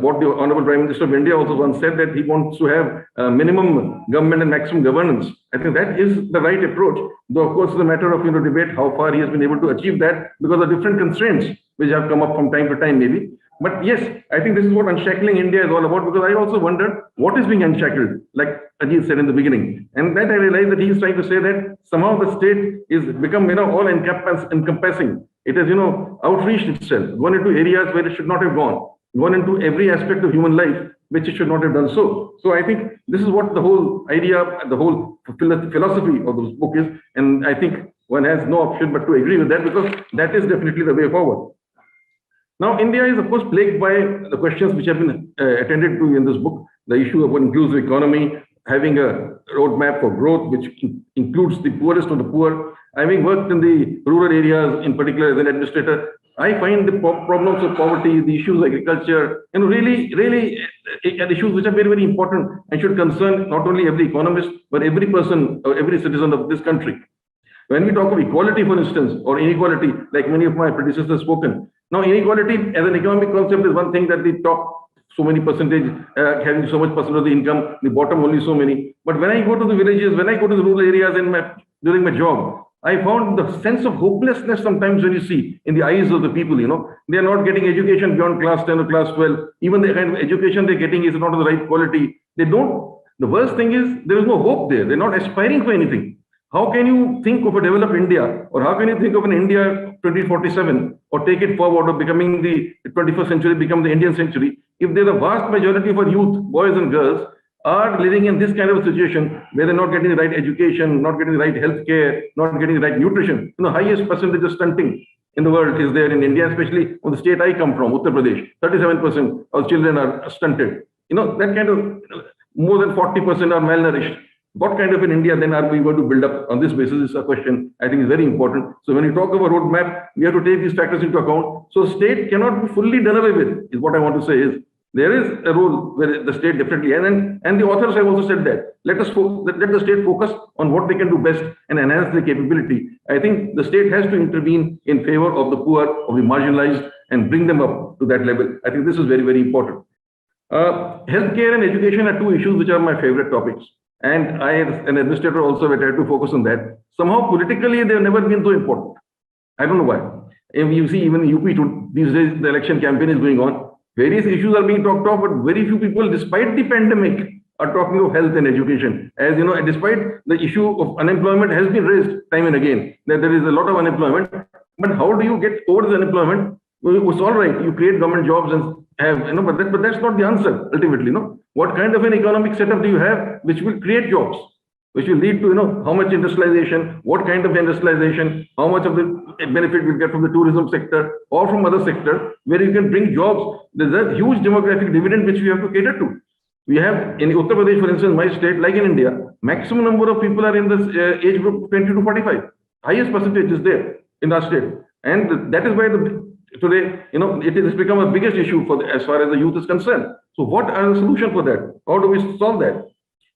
what the Honorable Prime Minister of India also once said, that he wants to have minimum government and maximum governance. I think that is the right approach, though of course it's a matter of debate how far he has been able to achieve that because of different constraints which have come up from time to time maybe. But yes, I think this is what Unshackling India is all about, because I also wondered what is being unshackled, like Ajay said in the beginning. And that I realized that he is trying to say that somehow the state is become, all encompassing. It has, outreached itself, gone into areas where it should not have gone into every aspect of human life, which it should not have done so. So I think this is what the whole idea, the whole philosophy of this book is. And I think one has no option but to agree with that, because that is definitely the way forward. Now, India is, of course, plagued by the questions which have been attended to in this book. The issue of an inclusive economy, having a roadmap for growth, which includes the poorest of the poor. Having worked in the rural areas, in particular as an administrator, I find the problems of poverty, the issues of agriculture, really issues which are very, very important and should concern not only every economist, but every person or every citizen of this country. When we talk of equality, for instance, or inequality, like many of my predecessors have spoken, now inequality as an economic concept is one thing that the top so many percentage, having so much percent of the income, the bottom only so many. But when I go to the villages, when I go to the rural areas during my job, I found the sense of hopelessness sometimes when you see in the eyes of the people, they are not getting education beyond class 10 or class 12. Even the kind of education they're getting is not of the right quality. The worst thing is there is no hope there. They're not aspiring for anything. How can you think of a developed India, or how can you think of an India 2047, or take it forward of becoming the 21st century, become the Indian century, if there's a vast majority of our youth, boys and girls, are living in this kind of a situation where they're not getting the right education, not getting the right health care, not getting the right nutrition. Highest percentage of stunting in the world is there in India, especially on the state I come from, Uttar Pradesh. 37% of children are stunted. That kind of, more than 40% are malnourished. What kind of an India then are we going to build up on this basis is a question I think is very important. So when we talk about roadmap, we have to take these factors into account. So state cannot be fully done away with, is what I want to say is. There is a role where the state definitely, and the authors have also said that. Let the state focus on what they can do best and enhance their capability. I think the state has to intervene in favor of the poor, of the marginalized, and bring them up to that level. I think this is very, very important. Healthcare and education are two issues which are my favorite topics. And I, as an administrator, also tried to focus on that. Somehow, politically, they've never been so important. I don't know why. If you see, even in UP, these days, the election campaign is going on. Various issues are being talked of, but very few people, despite the pandemic, are talking of health and education. As you know, despite the issue of unemployment has been raised time and again, that there is a lot of unemployment. But how do you get over the unemployment? Well, it's all right. You create government jobs and have, but that's not the answer ultimately. What kind of an economic setup do you have which will create jobs, which will lead to, how much industrialization, what kind of industrialization, how much of the benefit we'll get from the tourism sector or from other sector where you can bring jobs. There's a huge demographic dividend which we have to cater to. We have in Uttar Pradesh, for instance, my state, like in India, maximum number of people are in this age group 20 to 45. Highest percentage is there in our state. And that is why today, it has become a biggest issue as far as the youth is concerned. So what are the solutions for that? How do we solve that?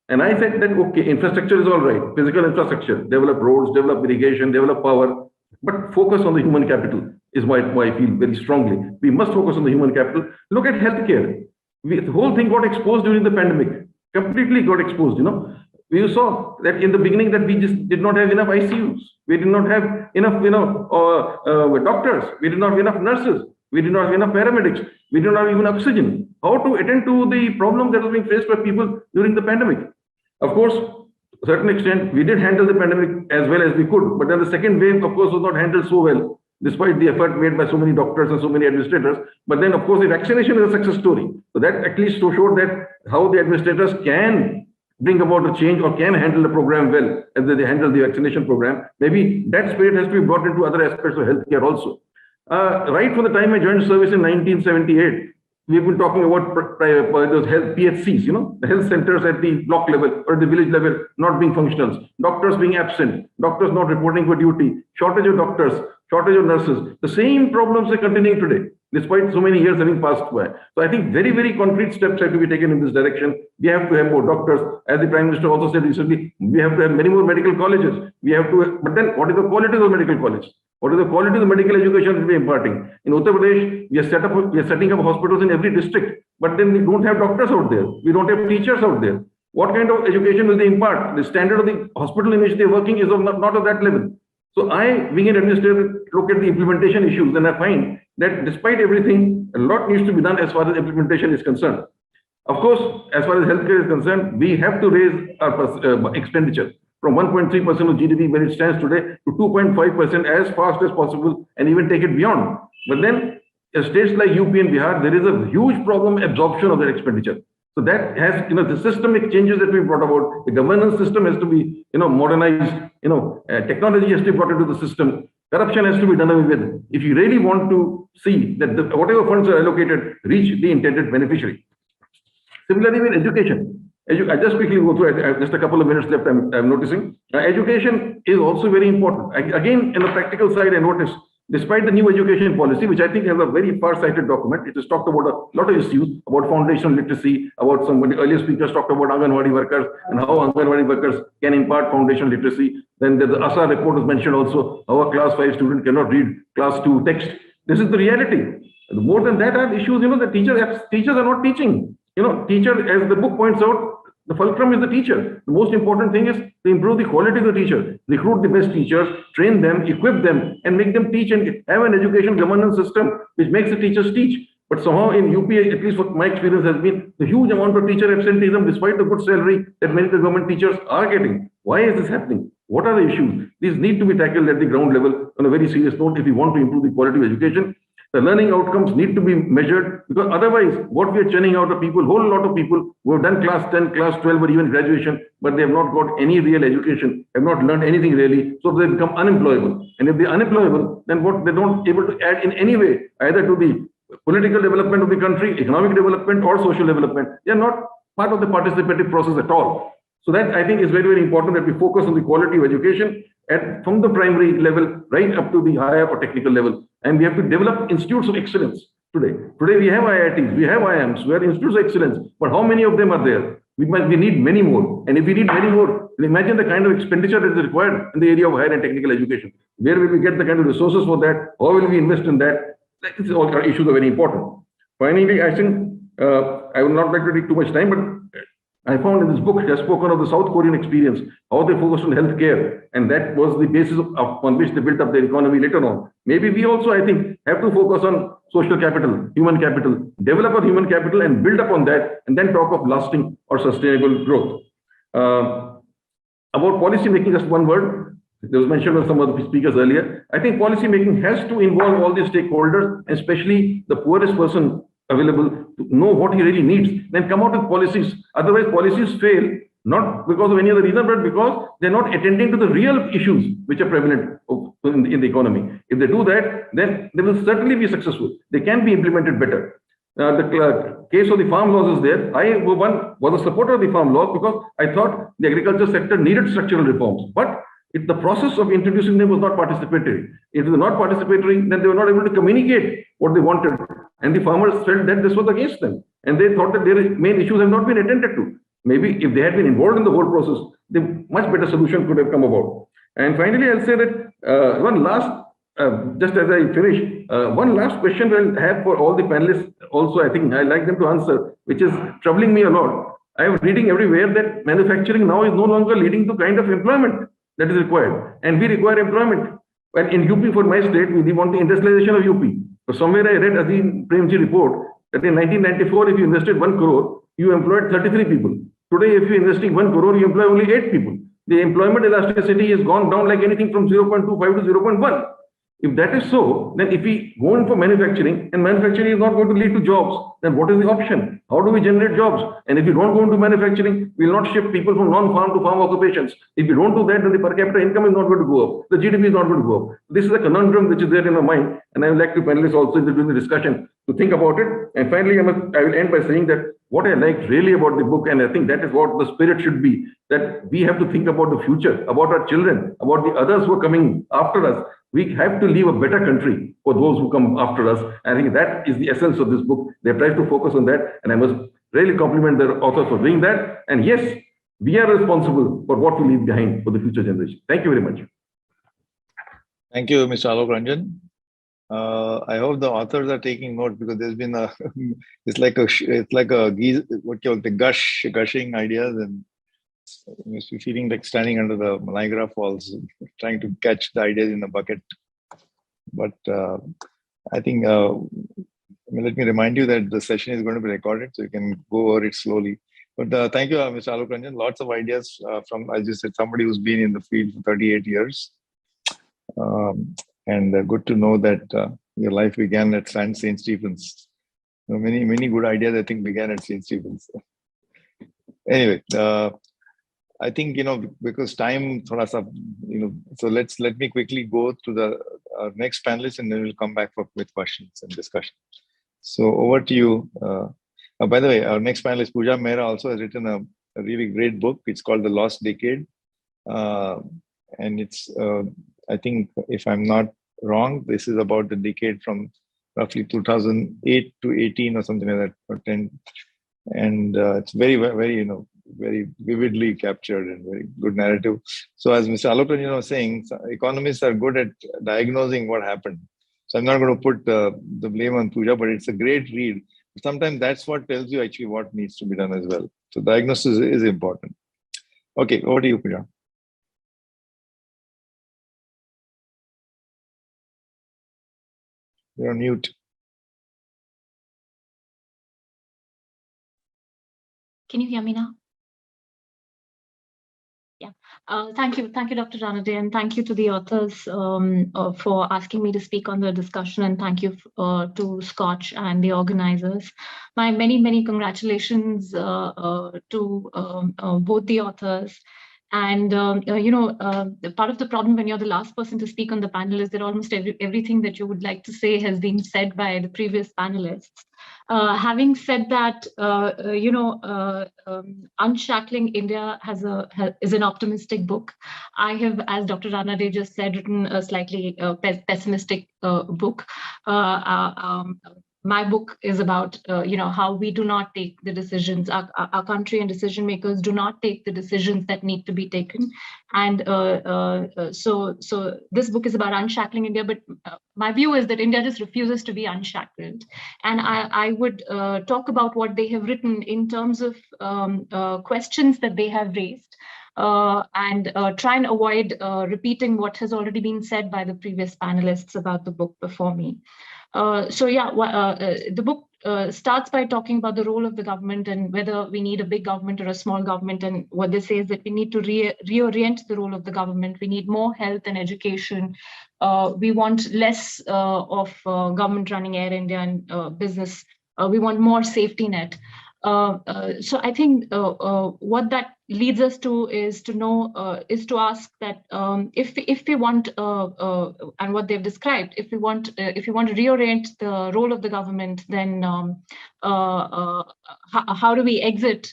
And I said that, okay, infrastructure is all right, physical infrastructure, develop roads, develop irrigation, develop power, but focus on the human capital is why I feel very strongly. We must focus on the human capital. Look at healthcare. The whole thing got exposed during the pandemic, completely got exposed, We saw that in the beginning that we just did not have enough ICUs. We did not have enough, doctors. We did not have enough nurses. We did not have enough paramedics. We did not have even oxygen. How to attend to the problem that was being faced by people during the pandemic? Of course, to a certain extent, we did handle the pandemic as well as we could. But then the second wave, of course, was not handled so well, despite the effort made by so many doctors and so many administrators. But then, of course, the vaccination is a success story. So that at least showed that how the administrators can bring about a change or can handle the program well as they handle the vaccination program. Maybe that spirit has to be brought into other aspects of healthcare also. Right from the time I joined service in 1978, we've been talking about those health PHCs, the health centers at the block level or the village level not being functional, doctors being absent, doctors not reporting for duty, shortage of doctors, shortage of nurses. The same problems are continuing today, despite so many years having passed by. So I think very, very concrete steps have to be taken in this direction. We have to have more doctors. As the Prime Minister also said recently, we have to have many more medical colleges. But then what is the quality of the medical college? What is the quality of the medical education that we are imparting? In Uttar Pradesh, we are setting up hospitals in every district, but then we don't have doctors out there. We don't have teachers out there. What kind of education will they impart? The standard of the hospital in which they are working is not of that level. So I, being an administrator, look at the implementation issues and I find that despite everything, a lot needs to be done as far as implementation is concerned. Of course, as far as healthcare is concerned, we have to raise our expenditure from 1.3% of GDP where it stands today to 2.5% as fast as possible and even take it beyond. But then states like UP and Bihar, there is a huge problem absorption of their expenditure. So that has, the systemic changes that we brought about, the governance system has to be, modernized, technology has to be brought into the system. Corruption has to be done away with if you really want to see that whatever funds are allocated reach the intended beneficiary. Similarly, with education. I just quickly go through, just a couple of minutes left, I'm noticing. Education is also very important. Again, in the practical side, I noticed, despite the new education policy, which I think has a very far-sighted document, it has talked about a lot of issues, about foundational literacy, about some earlier speakers talked about Anganwadi workers and how Anganwadi workers can impart foundational literacy. Then the ASA report was mentioned also, how a class 5 student cannot read class 2 text. This is the reality. More than that are issues, the teachers are not teaching. Teacher, as the book points out, the fulcrum is the teacher. The most important thing is to improve the quality of the teacher, recruit the best teachers, train them, equip them, and make them teach and have an education governance system which makes the teachers teach. But somehow in UP, at least what my experience has been, the huge amount of teacher absenteeism despite the good salary that many of the government teachers are getting. Why is this happening? What are the issues? These need to be tackled at the ground level on a very serious note if we want to improve the quality of education. The learning outcomes need to be measured, because otherwise what we are churning out of people, whole lot of people who have done class 10, class 12 or even graduation, but they have not got any real education, have not learned anything really, so they become unemployable. And if they are unemployable, then what they don't able to add in any way, either to the political development of the country, economic development or social development, they are not part of the participative process at all. So that I think is very, very important that we focus on the quality of education from the primary level right up to the higher or technical level. And we have to develop institutes of excellence today. Today we have IITs, we have IIMs, we have institutes of excellence, but how many of them are there? We need many more. And if we need many more, imagine the kind of expenditure that is required in the area of higher and technical education. Where will we get the kind of resources for that? How will we invest in that? These all issues are very important. Finally, I think I would not like to take too much time, but I found in this book, has spoken of the South Korean experience, how they focused on healthcare, and that was the basis on which they built up their economy later on. Maybe we also, I think, have to focus on social capital, human capital, develop a human capital and build upon that, and then talk of lasting or sustainable growth. About policy making, just one word. There was mentioned by some of the speakers earlier. I think policy making has to involve all the stakeholders, especially the poorest person available, to know what he really needs, then come out with policies. Otherwise, policies fail, not because of any other reason, but because they're not attending to the real issues which are prevalent in the economy. If they do that, then they will certainly be successful. They can be implemented better. The case of the farm laws is there. I was a supporter of the farm laws because I thought the agriculture sector needed structural reforms. But the process of introducing them was not participatory. If they were not participatory, then they were not able to communicate what they wanted. And the farmers felt that this was against them. And they thought that their main issues have not been attended to. Maybe if they had been involved in the whole process, the much better solution could have come about. And finally, I'll say that one last, just as I finish, one last question we'll have for all the panelists also, I think I'd like them to answer, which is troubling me a lot. I am reading everywhere that manufacturing now is no longer leading to kind of employment that is required. And we require employment. Well, in UP, for my state, we want the industrialization of UP. So somewhere I read Azim Premji report that in 1994, if you invested 1 crore, you employed 33 people. Today, if you're investing 1 crore, you employ only 8 people. The employment elasticity has gone down like anything from 0.25 to 0.1. If that is so, then if we go in for manufacturing and manufacturing is not going to lead to jobs, then what is the option? How do we generate jobs? And if you don't go into manufacturing, we will not shift people from non-farm to farm occupations. If you don't do that, then the per capita income is not going to go up. The GDP is not going to go up. This is a conundrum which is there in my mind. And I would like to panelists also during the discussion to think about it. And finally, I will end by saying that what I like really about the book, and I think that is what the spirit should be, that we have to think about the future, about our children, about the others who are coming after us. We have to leave a better country for those who come after us. I think that is the essence of this book. They tried to focus on that, and I must really compliment the author for doing that. And yes, we are responsible for what we leave behind for the future generation. Thank you very much. Thank you, Mr. Alok Ranjan. I hope the authors are taking note, because there's been a it's like a gushing ideas, and you must be feeling like standing under the Niagara Falls, trying to catch the ideas in a bucket. But I think, let me remind you that the session is going to be recorded, so you can go over it slowly. But thank you, Mr. Alok Ranjan. Lots of ideas from, as you said, somebody who's been in the field for 38 years. And good to know that your life began at St. Stephen's. Many good ideas, I think, began at St. Stephen's. Anyway, I think, because time, so let me quickly go to the our next panelist, and then we'll come back with questions and discussion. So over to you. By the way, our next panelist, Pooja Mehra, also has written a really great book. It's called The Lost Decade. And it's, I think, if I'm not wrong, this is about the decade from roughly 2008 to 18 or something like that, or 10. And it's very, very, very vividly captured and very good narrative. So as Mr. Alok Ranjan was saying, economists are good at diagnosing what happened. So I'm not going to put the blame on Pooja, but it's a great read. Sometimes that's what tells you actually what needs to be done as well. So diagnosis is important. Okay, over to you, Pooja. You're on mute. Can you hear me now? Yeah. Thank you, Dr. Ranade, and thank you to the authors for asking me to speak on the discussion, and thank you to SKOCH and the organizers. My many congratulations to both the authors. And part of the problem when you're the last person to speak on the panel is that almost everything that you would like to say has been said by the previous panelists. Having said that, Unshackling India is an optimistic book. I have, as Dr. Ranade just said, written a slightly pessimistic book. My book is about, how we do not take the decisions. Our country and decision makers do not take the decisions that need to be taken. And so this book is about unshackling India, but my view is that India just refuses to be unshackled. And I would talk about what they have written in terms of questions that they have raised. And try and avoid repeating what has already been said by the previous panelists about the book before me. The book starts by talking about the role of the government and whether we need a big government or a small government. And what they say is that we need to reorient the role of the government. We need more health and education. We want less of government running Air India and business. We want more safety net. So I think what that leads us to is to ask that if we want and what they've described, if we want to reorient the role of the government, then how do we exit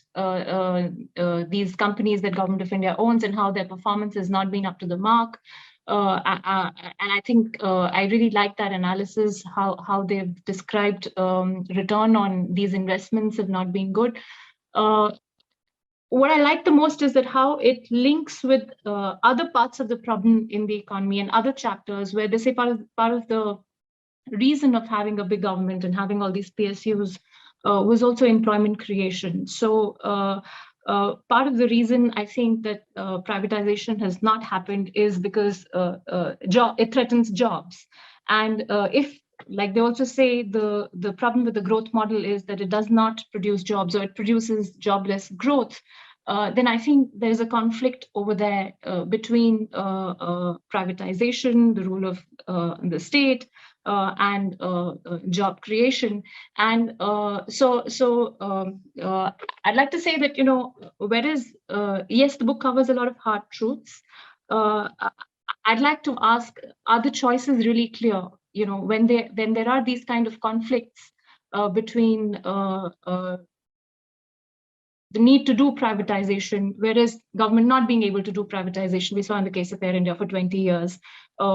these companies that Government of India owns and how their performance has not been up to the mark? And I think I really like that analysis, how they've described return on these investments have not been good. What I like the most is that how it links with other parts of the problem in the economy and other chapters where they say part of the reason of having a big government and having all these PSUs was also employment creation. So part of the reason I think that privatization has not happened is because it threatens jobs. And if, like they also say, the problem with the growth model is that it does not produce jobs, or it produces jobless growth, then I think there's a conflict over there between privatization, the role of the state, and job creation. And I'd like to say that, whereas, yes, the book covers a lot of hard truths, I'd like to ask, are the choices really clear? When there are these kind of conflicts between the need to do privatization, whereas government not being able to do privatization, we saw in the case of Air India for 20 years,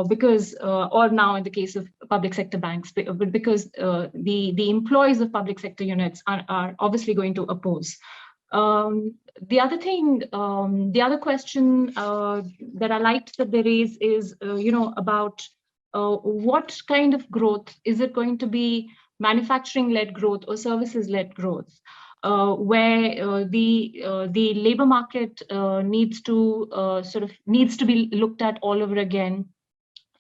because, or now in the case of public sector banks, but because the employees of public sector units are obviously going to oppose. The other thing, the other question that I liked that they raise is, about what kind of growth, is it going to be manufacturing-led growth or services-led growth? Where the labor market needs to be looked at all over again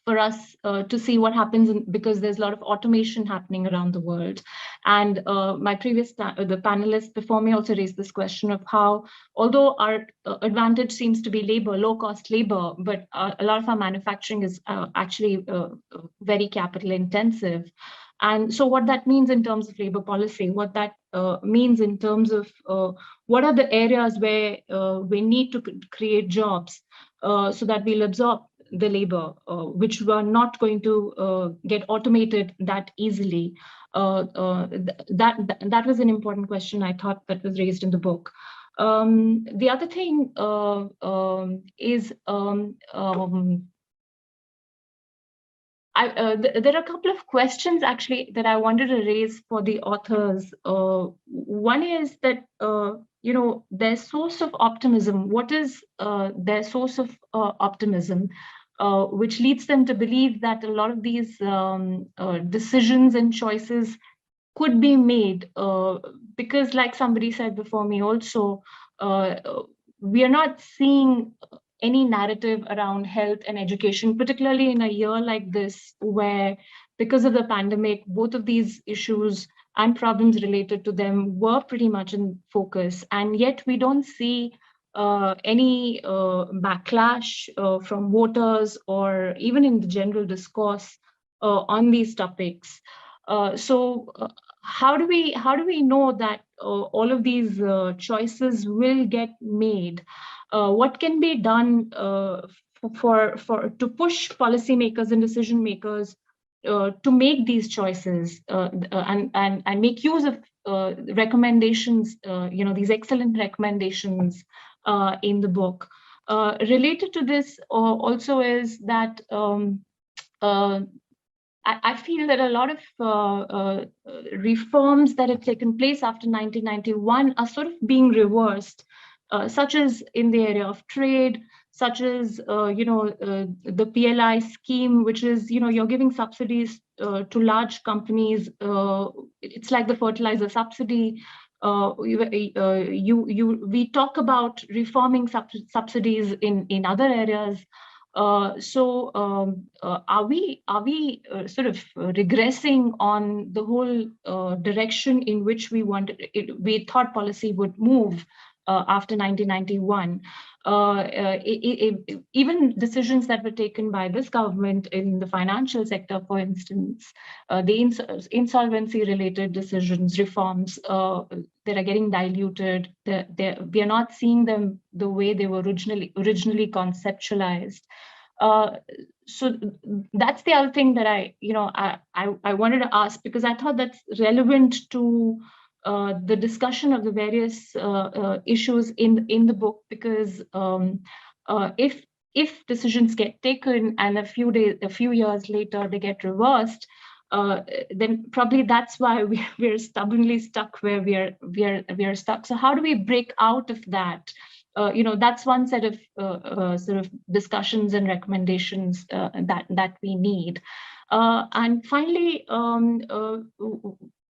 for us to see what happens, because there's a lot of automation happening around the world. And my previous the panelists before me also raised this question of how, although our advantage seems to be labor, low-cost labor, but a lot of our manufacturing is actually very capital intensive. And so what that means in terms of labor policy, what that means in terms of what are the areas where we need to create jobs so that we'll absorb the labor, which were not going to get automated that easily. That was an important question I thought that was raised in the book. The other thing is there are a couple of questions actually that I wanted to raise for the authors. One is that their source of optimism. What is their source of optimism, which leads them to believe that a lot of these decisions and choices could be made? Because, like somebody said before me, also we are not seeing any narrative around health and education, particularly in a year like this, where because of the pandemic, both of these issues and problems related to them were pretty much in focus. And yet we don't see any backlash from voters or even in the general discourse on these topics. So how do we know that all of these choices will get made? What can be done to push policymakers and decision makers to make these choices and make use of recommendations, these excellent recommendations in the book? Related to this also is that I feel that a lot of reforms that have taken place after 1991 are sort of being reversed, such as in the area of trade, such as the PLI scheme, which is you're giving subsidies to large companies. It's like the fertilizer subsidy. We talk about reforming subsidies in other areas. So are we sort of regressing on the whole direction in which we thought policy would move after 1991? Even decisions that were taken by this government in the financial sector, for instance, the insolvency-related decisions, reforms, that are getting diluted. We are not seeing them the way they were originally conceptualized. So that's the other thing that I wanted to ask, because I thought that's relevant to the discussion of the various issues in the book, because if decisions get taken and a few years later they get reversed, then probably that's why we're stubbornly stuck where we're stuck. So how do we break out of that? That's one set of sort of discussions and recommendations that we need. And finally,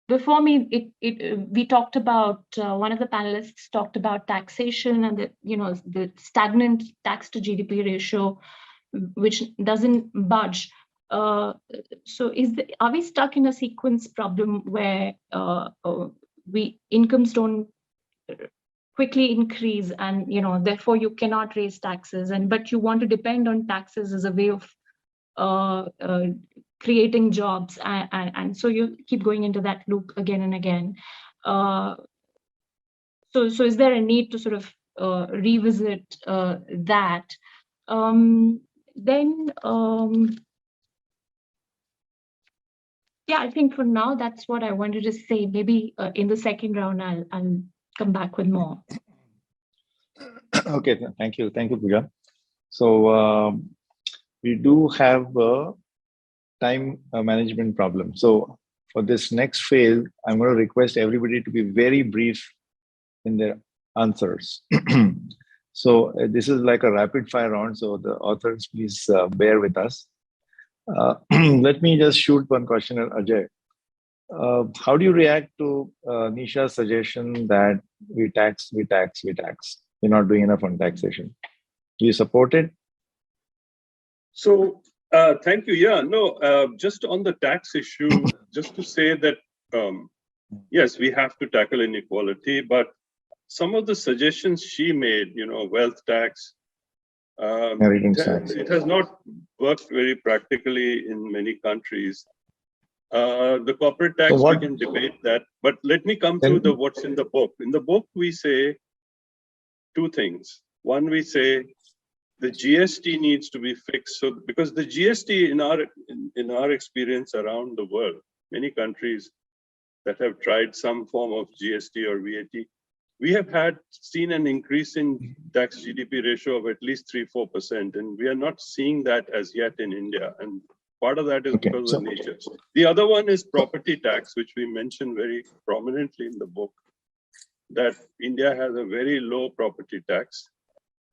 before me, we talked about, one of the panelists talked about taxation and the stagnant tax to GDP ratio, which doesn't budge. So are we stuck in a sequence problem where incomes don't quickly increase, and therefore you cannot raise taxes, but you want to depend on taxes as a way of creating jobs, and so you keep going into that loop again and again. So is there a need to sort of revisit that? Yeah, I think for now that's what I wanted to say. Maybe in the second round I'll come back with more. Okay, thank you, Pooja. So we do have a time management problem. So for this next phase, I'm going to request everybody to be very brief in their answers. So this is like a rapid fire round. So the authors, please bear with us. Let me just shoot one question at Ajay. How do you react to Nisha's suggestion that we tax? We're not doing enough on taxation. Do you support it? So thank you. Yeah, no, just on the tax issue, just to say that, yes, we have to tackle inequality, but some of the suggestions she made, wealth tax, it has not worked very practically in many countries. The corporate tax, we can debate that, but let me come to what's in the book. In the book, we say two things. One, we say the GST needs to be fixed. So because the GST in our experience around the world, many countries that have tried some form of GST or VAT, we have seen an increase in tax GDP ratio of at least 3-4%, and we are not seeing that as yet in India. And part of that is because of nature. The other one is property tax, which we mentioned very prominently in the book, that India has a very low property tax.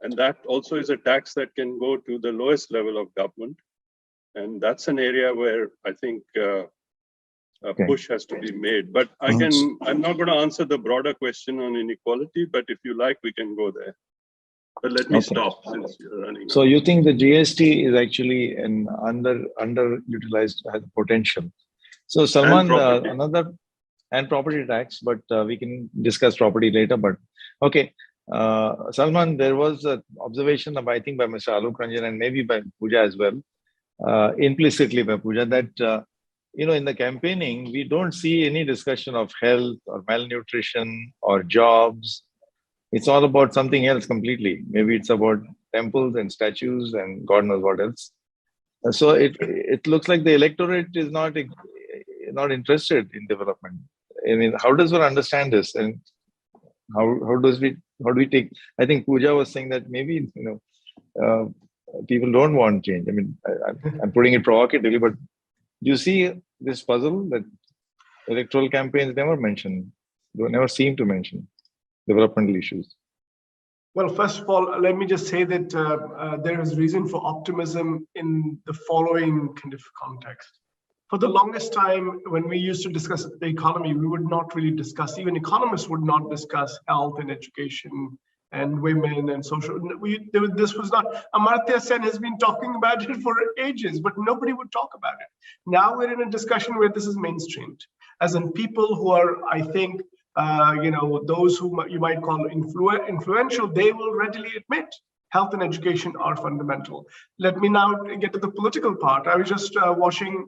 And that also is a tax that can go to the lowest level of government. And that's an area where I think a push has to be made. But I'm not going to answer the broader question on inequality, but if you like, we can go there. But let me stop since you're running. So you think the GST is actually an underutilized potential? So Salman, and property tax, but we can discuss property later. But okay, Salman, there was an observation of, I think, by Mr. Alok Ranjan and maybe by Pooja as well, implicitly by Pooja, that in the campaigning, we don't see any discussion of health or malnutrition or jobs. It's all about something else completely. Maybe it's about temples and statues and God knows what else. So it looks like the electorate is not interested in development. I mean, how does one understand this? And how do we take? I think Pooja was saying that maybe people don't want change. I mean, I'm putting it provocatively, but you see this puzzle that electoral campaigns never seem to mention developmental issues. Well, first of all, let me just say that there is reason for optimism in the following kind of context. For the longest time, when we used to discuss the economy, we would not really discuss, even economists would not discuss health and education and women and social. This was not, Amartya Sen has been talking about it for ages, but nobody would talk about it. Now we're in a discussion where this is mainstreamed, as in people who are, I think, those who you might call influential, they will readily admit health and education are fundamental. Let me now get to the political part. I was just watching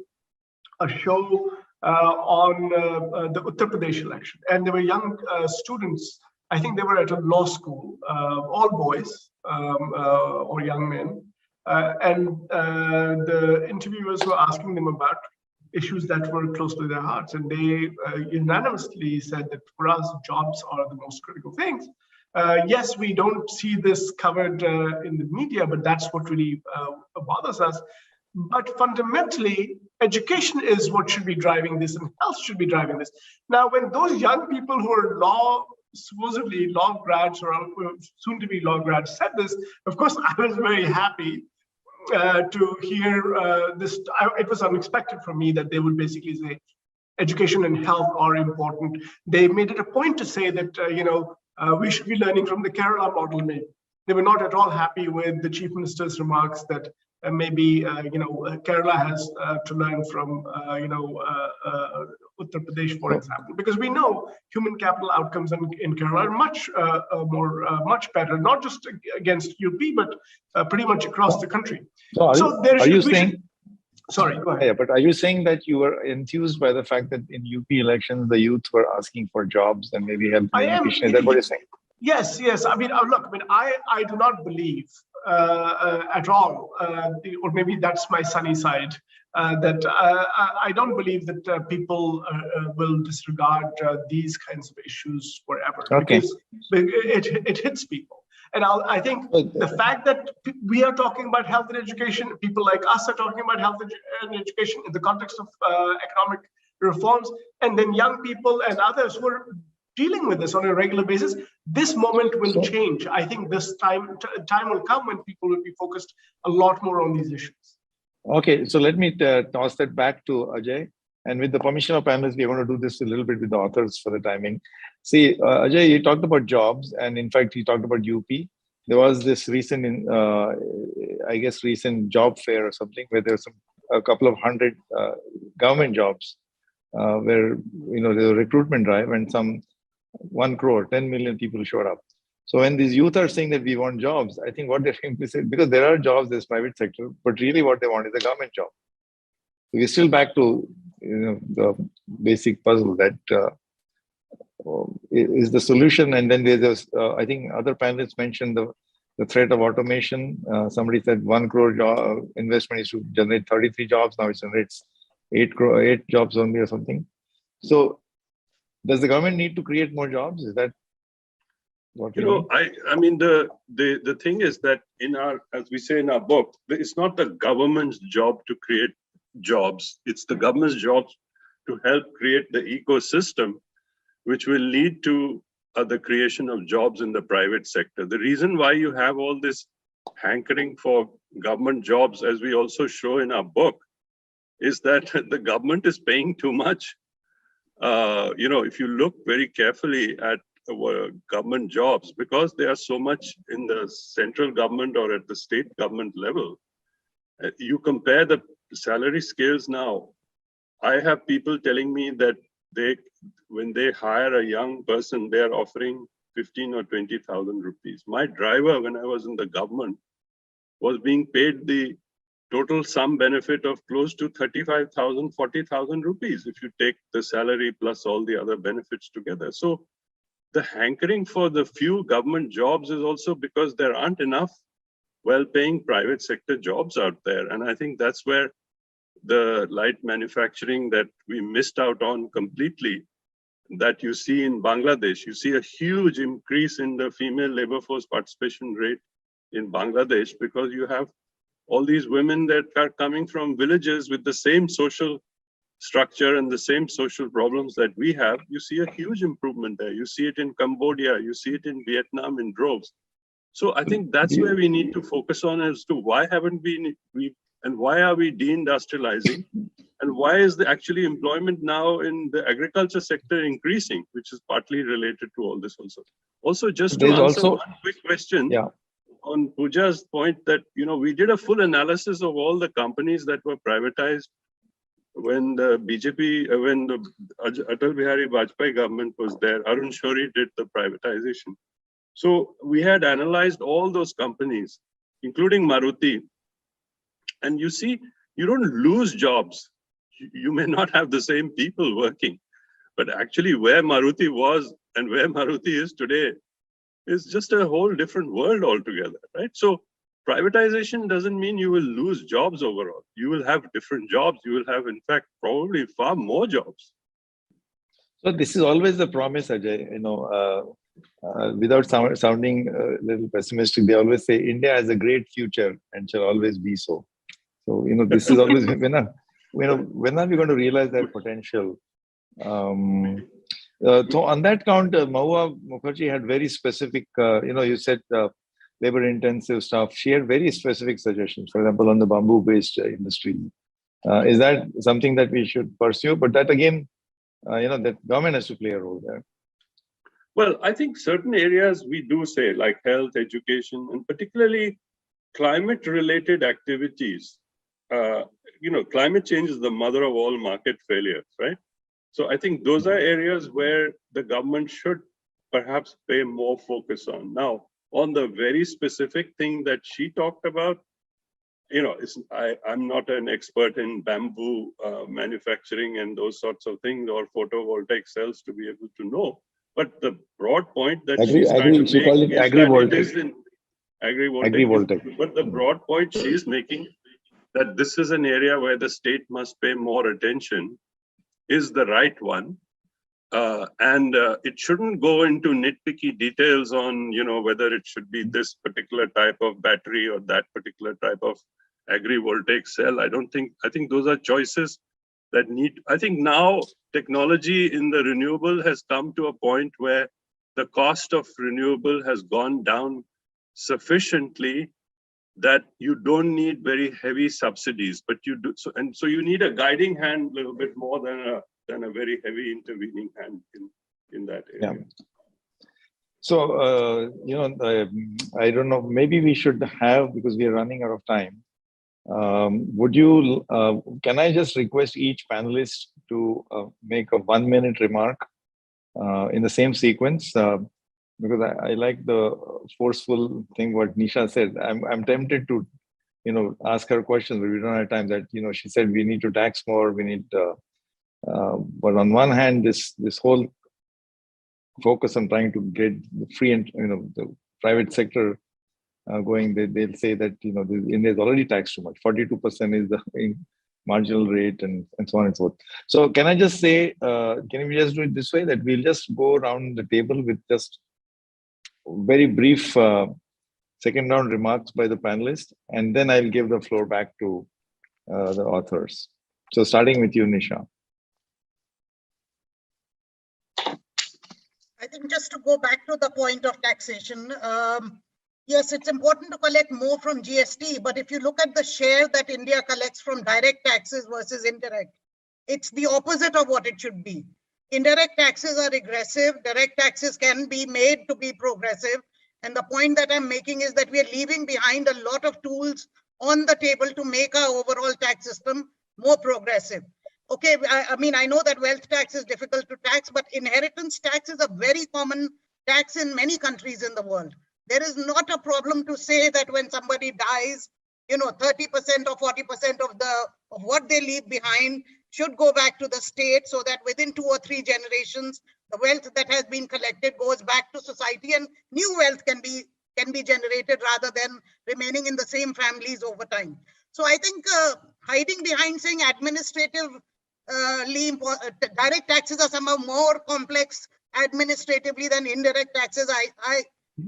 a show on the Uttar Pradesh election, and there were young students. I think they were at a law school, all boys or young men, and the interviewers were asking them about issues that were close to their hearts, and they unanimously said that for us, jobs are the most critical things. Yes, we don't see this covered in the media, but that's what really bothers us. But fundamentally, education is what should be driving this, and health should be driving this. Now, when those young people who are supposedly law grads or soon to be law grads said this, of course, I was very happy to hear this. It was unexpected for me that they would basically say education and health are important. They made it a point to say that we should be learning from the Kerala model. They were not at all happy with the chief minister's remarks that maybe Kerala has to learn from Uttar Pradesh, for example, because we know human capital outcomes in Kerala are much better, not just against UP, but pretty much across the country. So are you saying? Sorry, go ahead. Yeah, but are you saying that you were enthused by the fact that in UP elections the youth were asking for jobs and maybe health and education? Is that what you're saying? Yes. I mean, look. I mean, I do not believe at all, or maybe that's my sunny side. That I don't believe that people will disregard these kinds of issues forever, because it hits people. And I think the fact that we are talking about health and education, people like us are talking about health and education in the context of economic reforms, and then young people and others who are dealing with this on a regular basis, this moment will change. I think this time will come when people will be focused a lot more on these issues. Okay, so let me toss that back to Ajay. And with the permission of panelists, we're going to do this a little bit with the authors for the timing. See, Ajay, you talked about jobs, and in fact, you talked about UP. There was this recent, recent job fair or something, where there's a couple of hundred government jobs where there's a recruitment drive, and some 1 crore, 10 million people showed up. So when these youth are saying that we want jobs, I think what they're implicit, because there are jobs, there's private sector, but really what they want is a government job. So we're still back to the basic puzzle that is the solution. And then there's I think other panelists mentioned the threat of automation. Somebody said 1 crore investment is to generate 33 jobs. Now it generates 8 jobs only or something. So does the government need to create more jobs? Is that what you know? I mean, the thing is that in our, as we say in our book, it's not the government's job to create jobs. It's the government's job to help create the ecosystem which will lead to the creation of jobs in the private sector. The reason why you have all this hankering for government jobs, as we also show in our book, is that the government is paying too much. You know, if you look very carefully at government jobs, because they are so much in the central government or at the state government level, you compare the salary scales now. I have people telling me that when they hire a young person, they are offering 15 or 20,000 rupees. My driver, when I was in the government, was being paid the total sum benefit of close to 35,000, 40,000 rupees if you take the salary plus all the other benefits together. So the hankering for the few government jobs is also because there aren't enough well-paying private sector jobs out there. And I think that's where the light manufacturing that we missed out on completely, that you see in Bangladesh. You see a huge increase in the female labor force participation rate in Bangladesh because you have all these women that are coming from villages with the same social structure and the same social problems that we have. You see a huge improvement there. You see it in Cambodia, you see it in Vietnam in droves. So I think that's where we need to focus on as to why haven't we and why are we deindustrializing? And why is the actually employment now in the agriculture sector increasing, which is partly related to all this also. Also, just to answer one quick question on Pooja's point that, you know, we did a full analysis of all the companies that were privatized when the BJP, when the Atal Bihari Vajpayee government was there. Arun Shourie did the privatization. So we had analyzed all those companies, including Maruti. And you see, you don't lose jobs. You may not have the same people working, but actually where Maruti was and where Maruti is today is just a whole different world altogether, right? So privatization doesn't mean you will lose jobs overall. You will have different jobs. You will have, in fact, probably far more jobs. So this is always the promise, Ajay. You know, without sounding a little pessimistic, they always say India has a great future and shall always be so. So, you know, this is always when are we going to realize that potential? So on that count, Mohua Mukherjee had very specific, you know, you said labor intensive stuff. She had very specific suggestions, for example, on the bamboo based industry. Is that something that we should pursue? But that again, you know, that government has to play a role there. Well, I think certain areas we do say, like health, education, and particularly climate related activities. You know, climate change is the mother of all market failures, right? So I think those are areas where the government should perhaps pay more focus on. Now, on the very specific thing that she talked about, you know, I'm not an expert in bamboo manufacturing and those sorts of things or photovoltaic cells to be able to know. But the broad point that she's trying to make is that it is in agrivoltaic. But the broad point she's making, that this is an area where the state must pay more attention, is the right one. And it shouldn't go into nitpicky details on, you know, whether it should be this particular type of battery or that particular type of agrivoltaic cell. I think those are choices that I think now technology in the renewable has come to a point where the cost of renewable has gone down sufficiently that you don't need very heavy subsidies, but you do. So you need a guiding hand a little bit more than a very heavy intervening hand in that area. Yeah. So, you know, I don't know, maybe we should have, because we are running out of time. Can I just request each panelist to make a 1-minute remark in the same sequence? Because I like the forceful thing what Nisha said. I'm tempted to, you know, ask her questions, but we don't have time. That, you know, she said we need to tax more. We need, but on one hand, this whole focus on trying to get the free and, you know, the private sector going, they'll say that, you know, India is already taxed too much. 42% is the marginal rate, and so on and so forth. So can I just say, can we just do it this way, that we'll just go around the table with just very brief second round remarks by the panelists, and then I'll give the floor back to the authors. So starting with you, Nisha. I think just to go back to the point of taxation, yes, it's important to collect more from GST, but if you look at the share that India collects from direct taxes versus indirect, it's the opposite of what it should be. Indirect taxes are regressive, direct taxes can be made to be progressive. And the point that I'm making is that we are leaving behind a lot of tools on the table to make our overall tax system more progressive. Okay, I mean, I know that wealth tax is difficult to tax, but inheritance tax is a very common tax in many countries in the world. There is not a problem to say that when somebody dies, you know, 30% or 40% of what they leave behind should go back to the state, so that within 2 or 3 generations, the wealth that has been collected goes back to society and new wealth can be generated rather than remaining in the same families over time. So I think hiding behind saying administratively direct taxes are somehow more complex administratively than indirect taxes,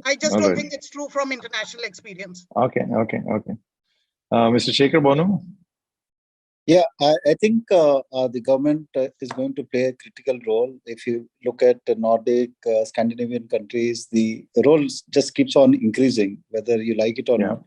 I just don't think it's true from international experience. Okay. Mr. Shekhar Bonu? Yeah, I think the government is going to play a critical role. If you look at the Nordic, Scandinavian countries, the role just keeps on increasing, whether you like it or not,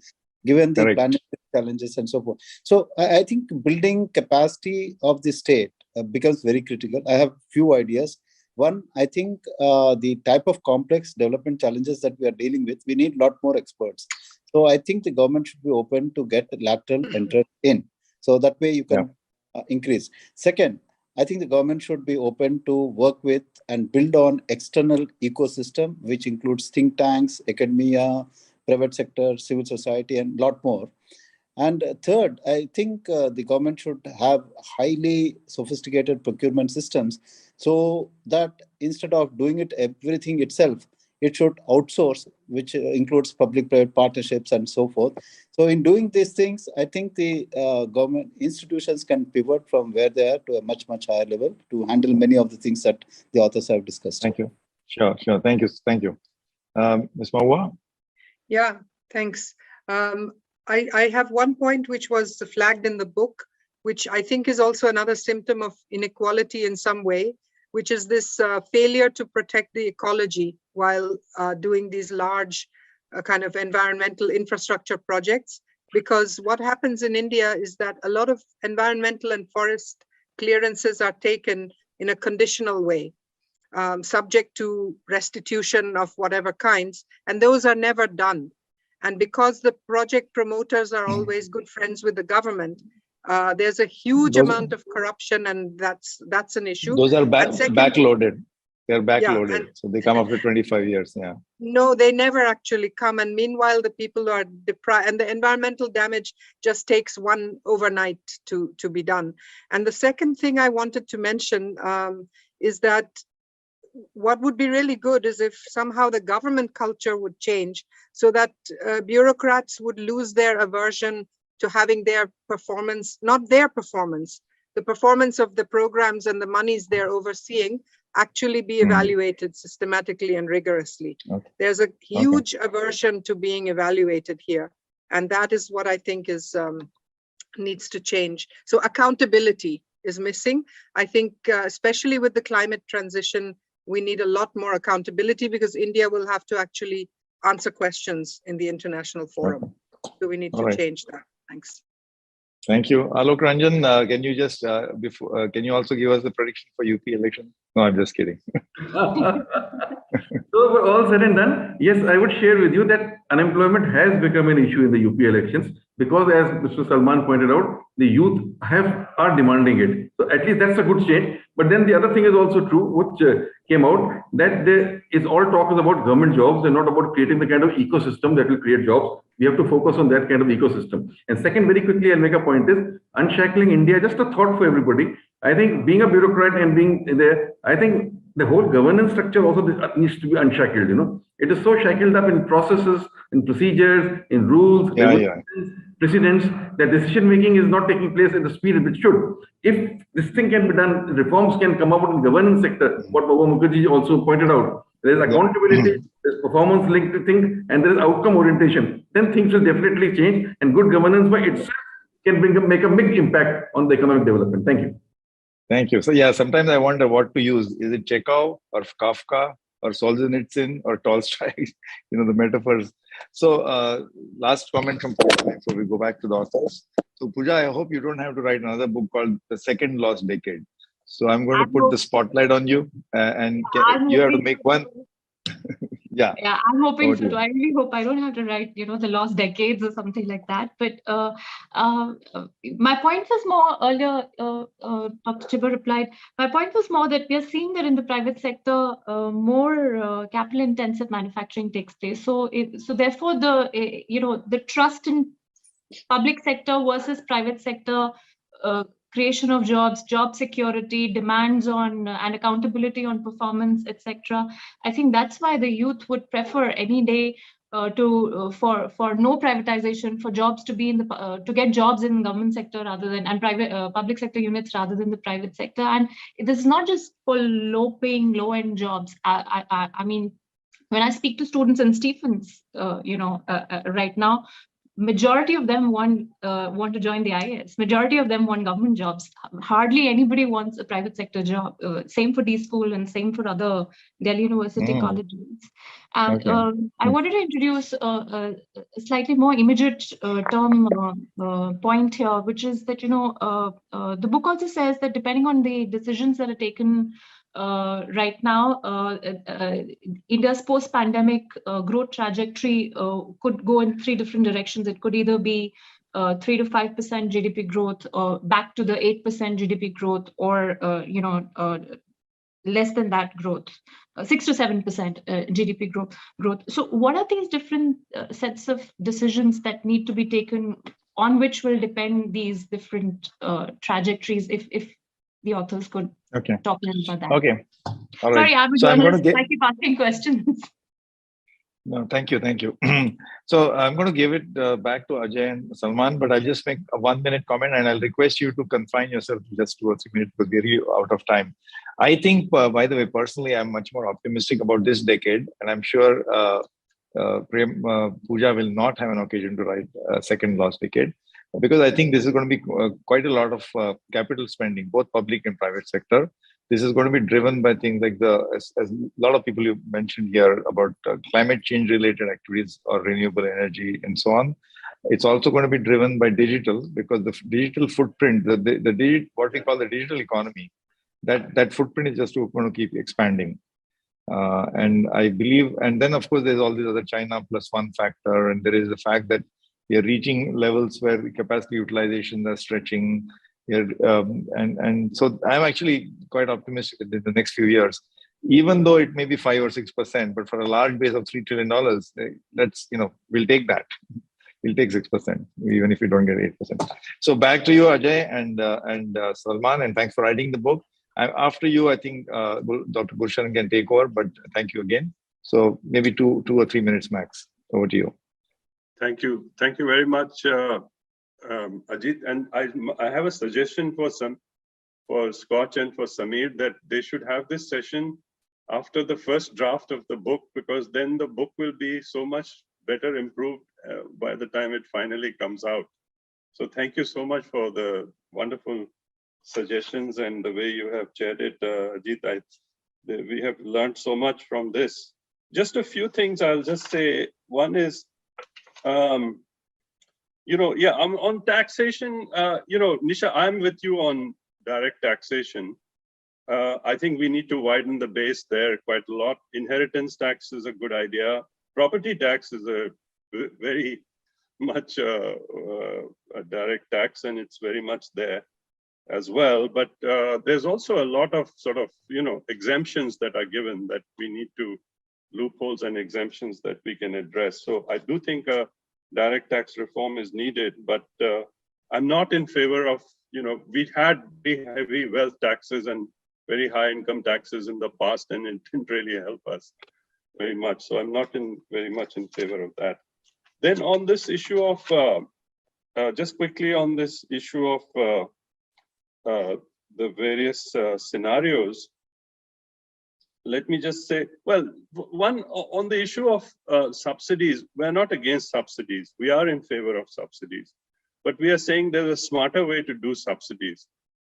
given the planetary challenges and so forth. So I think building capacity of the state becomes very critical. I have few ideas. One, I think the type of complex development challenges that we are dealing with, we need a lot more experts. So I think the government should be open to get lateral entrance in. So that way you can increase. Second, I think the government should be open to work with and build on external ecosystem, which includes think tanks, academia, private sector, civil society, and a lot more. And third, I think the government should have highly sophisticated procurement systems, so that instead of doing it everything itself, it should outsource, which includes public-private partnerships and so forth. So in doing these things, I think the government institutions can pivot from where they are to a much, much higher level to handle many of the things that the authors have discussed. Thank you. Sure. Thank you. Ms. Mohua? Yeah, thanks. I have one point which was flagged in the book, which I think is also another symptom of inequality in some way, which is this failure to protect the ecology while doing these large kind of environmental infrastructure projects. Because what happens in India is that a lot of environmental and forest clearances are taken in a conditional way, subject to restitution of whatever kinds, and those are never done. And because the project promoters are always good friends with the government, there's a huge amount of corruption, and that's an issue. Those are backloaded. They're backloaded, so they come after 25 years. Yeah. No, they never actually come, and meanwhile the people are deprived, and the environmental damage just takes one overnight to be done. And the second thing I wanted to mention is that what would be really good is if somehow the government culture would change, so that bureaucrats would lose their aversion to having their performance, not their performance, the performance of the programs and the monies they're overseeing actually be evaluated systematically and rigorously. There's a huge aversion to being evaluated here. And that is what I think is needs to change. So accountability is missing. I think especially with the climate transition, we need a lot more accountability, because India will have to actually answer questions in the international forum. So we need to change that. Thanks. Thank you. Alok Ranjan, can you just, can you also give us the prediction for UP election? No, I'm just kidding. So for all said and done, yes, I would share with you that unemployment has become an issue in the UP elections, because as Mr. Salman pointed out, the youth are demanding it. So at least that's a good change. But then the other thing is also true, which came out, that there is all talk is about government jobs and not about creating the kind of ecosystem that will create jobs. We have to focus on that kind of ecosystem. And second, very quickly, I'll make a point is Unshackling India, just a thought for everybody. I think being a bureaucrat and being there, I think the whole governance structure also needs to be unshackled. It is so shackled up in processes, in procedures, in rules, precedents, that decision making is not taking place at the speed it should. If this thing can be done, reforms can come about in governance sector. What Mukherjee also pointed out, there is accountability, there's performance linked to things, and there is outcome orientation. Then things will definitely change, and good governance by itself can make a big impact on the economic development. Thank you. Thank you. So yeah, sometimes I wonder what to use. Is it Chekhov or Kafka or Solzhenitsyn or Tolstoy? The metaphors. So last comment from Pooja before we go back to the authors. So Pooja, I hope you don't have to write another book called The Second Lost Decade. So I'm going to put the spotlight on you and you have to make one. Yeah, I'm hoping so too. I really hope I don't have to write, the lost decades or something like that. But my point was more earlier, Dr. Chhibber replied, my point was more that we are seeing that in the private sector, more capital-intensive manufacturing takes place. So therefore, the trust in public sector versus private sector creation of jobs, job security, demands on and accountability on performance, etc. I think that's why the youth would prefer any day for no privatization, for jobs to be in the to get jobs in the government sector rather than and private public sector units rather than the private sector. And this is not just for low-paying, low-end jobs. I mean, when I speak to students in Stephens, right now, majority of them want to join the IAS. Majority of them want government jobs. Hardly anybody wants a private sector job. Same for D-School and same for other Delhi University colleges. And I wanted to introduce a slightly more immediate term point here, which is that, the book also says that depending on the decisions that are taken right now, India's post-pandemic growth trajectory could go in three different directions. It could either be 3 to 5% GDP growth, or back to the 8% GDP growth, or less than that growth, 6 to 7% GDP growth. So, what are these different sets of decisions that need to be taken, on which will depend these different trajectories? If the authors could talk a little about that. Okay. All right. Sorry, I'm a journalist. I keep asking questions. No, thank you. So I'm going to give it back to Ajay and Salman, but I'll just make a 1-minute comment, and I'll request you to confine yourself to just 2 or 3 minutes because we're out of time. I think, by the way, personally, I'm much more optimistic about this decade, and I'm sure Pooja will not have an occasion to write a second lost decade, because I think this is going to be quite a lot of capital spending, both public and private sector. This is going to be driven by things like as a lot of people you mentioned here about climate change related activities or renewable energy and so on. It's also going to be driven by digital, because the digital footprint, what we call the digital economy, that footprint is just going to keep expanding. And I believe, and then of course there's all these other China plus one factor, and there is the fact that we are reaching levels where the capacity utilizations are stretching. And so I'm actually quite optimistic in the next few years, even though it may be 5 or 6%, but for a large base of $3 trillion, we'll take that. We'll take 6%, even if we don't get 8%. So back to you, Ajay and Salman, and thanks for writing the book. After you, I think Dr. Gulshan can take over, but thank you again. So maybe 2 or 3 minutes max. Over to you. Thank you. Thank you very much, Ajit. And I have a suggestion for SKOCH and for Sameer, that they should have this session after the first draft of the book, because then the book will be so much better improved by the time it finally comes out. So thank you so much for the wonderful suggestions and the way you have chaired it, Ajit. We have learned so much from this. Just a few things I'll just say. One is, on taxation, Nisha, I'm with you on direct taxation. I think we need to widen the base there quite a lot. Inheritance tax is a good idea. Property tax is a very much a direct tax, and it's very much there as well. But there's also a lot of sort of, exemptions that are given that we need to, loopholes and exemptions that we can address. So I do think a direct tax reform is needed, but I'm not in favor of, we had big heavy wealth taxes and very high income taxes in the past, and it didn't really help us very much. So I'm not very much in favor of that. Then on this issue of, just quickly on this issue of the various scenarios, let me just say, well, one, on the issue of subsidies, we're not against subsidies. We are in favor of subsidies. But we are saying there's a smarter way to do subsidies.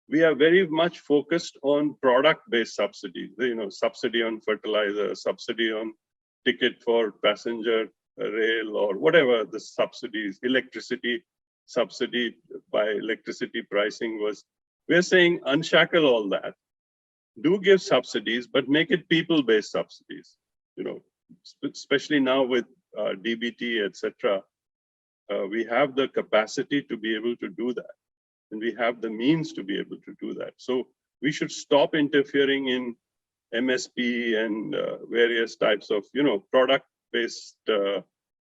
We are very much focused on product-based subsidies, subsidy on fertilizer, subsidy on ticket for passenger rail, or whatever the subsidies, electricity subsidy by electricity pricing was. We're saying unshackle all that. Do give subsidies, but make it people-based subsidies. Especially now with DBT, etc. We have the capacity to be able to do that, and we have the means to be able to do that. So we should stop interfering in MSP and various types of, product-based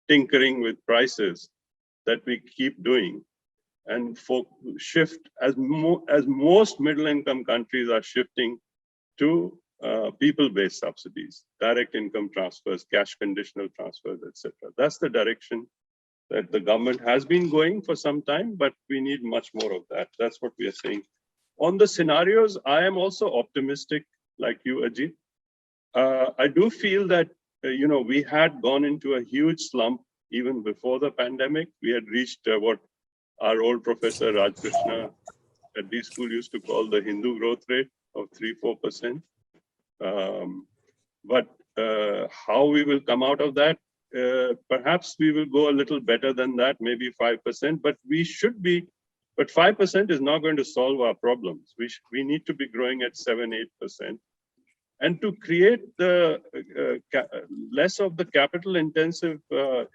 tinkering with prices that we keep doing, and shift as most middle-income countries are shifting to people-based subsidies, direct income transfers, cash conditional transfers, etc. That's the direction that the government has been going for some time, but we need much more of that. That's what we are saying. On the scenarios, I am also optimistic, like you, Ajay. I do feel that, we had gone into a huge slump even before the pandemic. We had reached what our old professor Rajkrishna at the school used to call the Hindu growth rate of 3-4%. But how we will come out of that, perhaps we will go a little better than that, maybe 5%, but we should be, but 5% is not going to solve our problems. We need to be growing at 7-8%. And to create the less of the capital intensive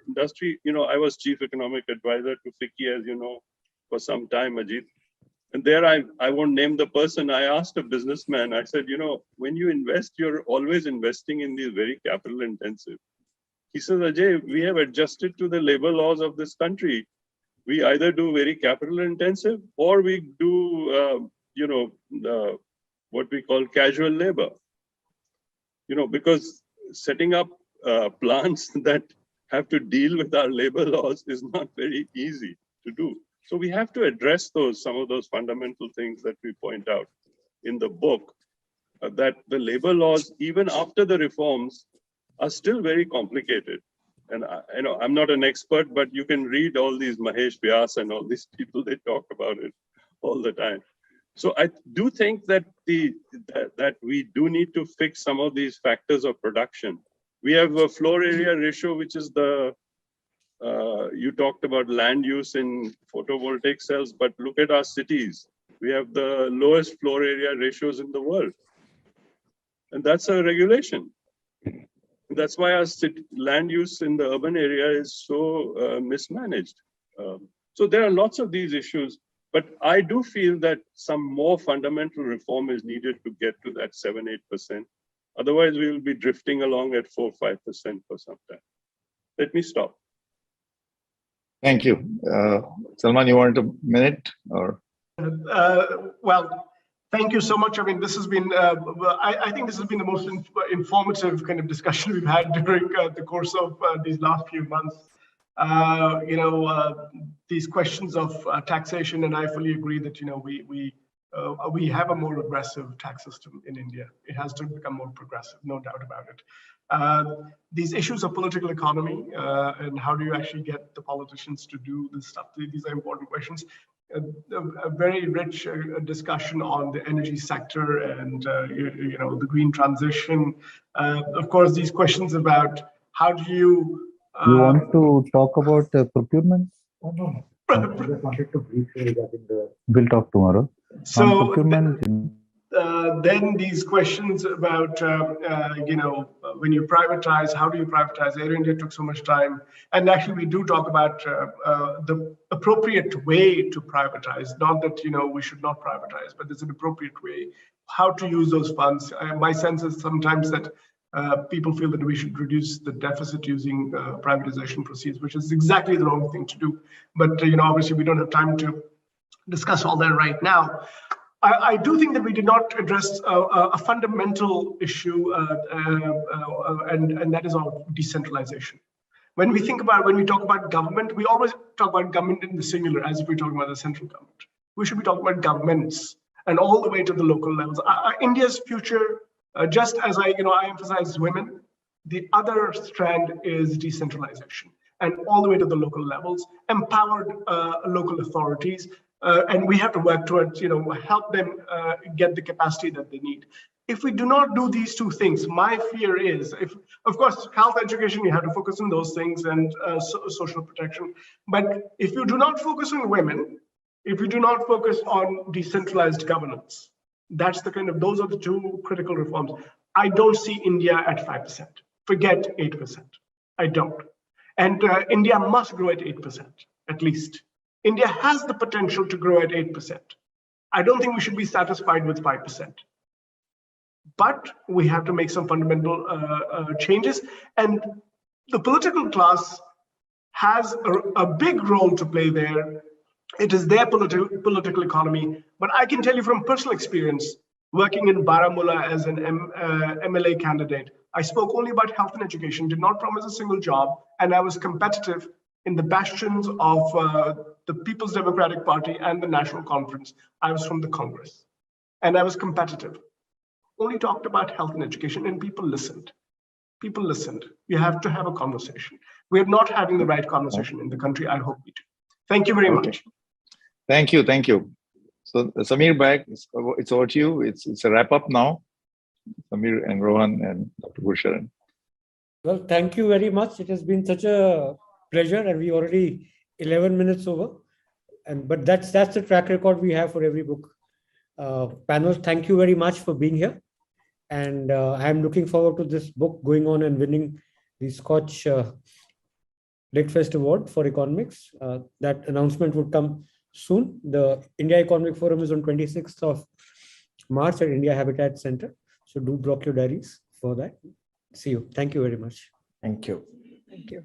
industry, I was chief economic advisor to FICCI, as you know, for some time, Ajit. And there I won't name the person. I asked a businessman, I said, when you invest, you're always investing in these very capital intensive. He says, Ajay, we have adjusted to the labor laws of this country. We either do very capital intensive, or we do, what we call casual labor. Because setting up plants that have to deal with our labor laws is not very easy to do. So we have to address some of those fundamental things that we point out in the book, that the labor laws, even after the reforms, are still very complicated. And I'm not an expert, but you can read all these Mahesh Vyas and all these people, they talk about it all the time. So I do think that that we do need to fix some of these factors of production. We have a floor area ratio, which is you talked about land use in photovoltaic cells, but look at our cities. We have the lowest floor area ratios in the world. And that's a regulation. That's why our land use in the urban area is so mismanaged. So there are lots of these issues, but I do feel that some more fundamental reform is needed to get to that 7-8%. Otherwise, we will be drifting along at 4-5% for some time. Let me stop. Thank you. Salman, you want a minute? Or? Well, thank you so much. I mean, this has been, I think this has been the most informative kind of discussion we've had during the course of these last few months. These questions of taxation, and I fully agree that, we have a more aggressive tax system in India. It has to become more progressive, no doubt about it. These issues of political economy and how do you actually get the politicians to do this stuff? These are important questions. A very rich discussion on the energy sector and the green transition. Of course, these questions about how do you want to talk about procurement? Oh, no. I just wanted to briefly regarding we'll talk tomorrow. So procurement. Then these questions about when you privatize, how do you privatize? Air India took so much time, and actually we do talk about the appropriate way to privatize. Not that we should not privatize, but there's an appropriate way how to use those funds. My sense is sometimes that people feel that we should reduce the deficit using privatization proceeds, which is exactly the wrong thing to do. But obviously we don't have time to discuss all that right now. I do think that we did not address a fundamental issue, and that is of decentralization. When we talk about government, we always talk about government in the singular, as if we're talking about the central government. We should be talking about governments and all the way to the local levels. India's future, just as I emphasize women, the other strand is decentralization, and all the way to the local levels, empowered local authorities. And we have to work towards, help them get the capacity that they need. If we do not do these two things, my fear is, of course, health education, you have to focus on those things, and social protection. But if you do not focus on women, if you do not focus on decentralized governance, those are the two critical reforms. I don't see India at 5%. Forget 8%. I don't. And India must grow at 8%, at least. India has the potential to grow at 8%. I don't think we should be satisfied with 5%. But we have to make some fundamental changes. And the political class has a big role to play there. It is their political economy. But I can tell you from personal experience, working in Baramulla as an MLA candidate, I spoke only about health and education, did not promise a single job, and I was competitive in the bastions of the People's Democratic Party and the National Conference. I was from the Congress, and I was competitive. Only talked about health and education, and people listened. People listened. You have to have a conversation. We're not having the right conversation in the country. I hope we do. Thank you very much. Thank you. So Samir Bhai, it's over to you. It's a wrap up now. Samir and Rohan and Dr. Gurcharan. Well, thank you very much. It has been such a pleasure, and we already 11 minutes over. But that's the track record we have for every book. Panel, thank you very much for being here. And I'm looking forward to this book going on and winning the SKOCH LITFest Award for economics. That announcement would come soon. The India Economic Forum is on 26th of March at India Habitat Center. So do block your diaries for that. See you. Thank you very much. Thank you. Thank you.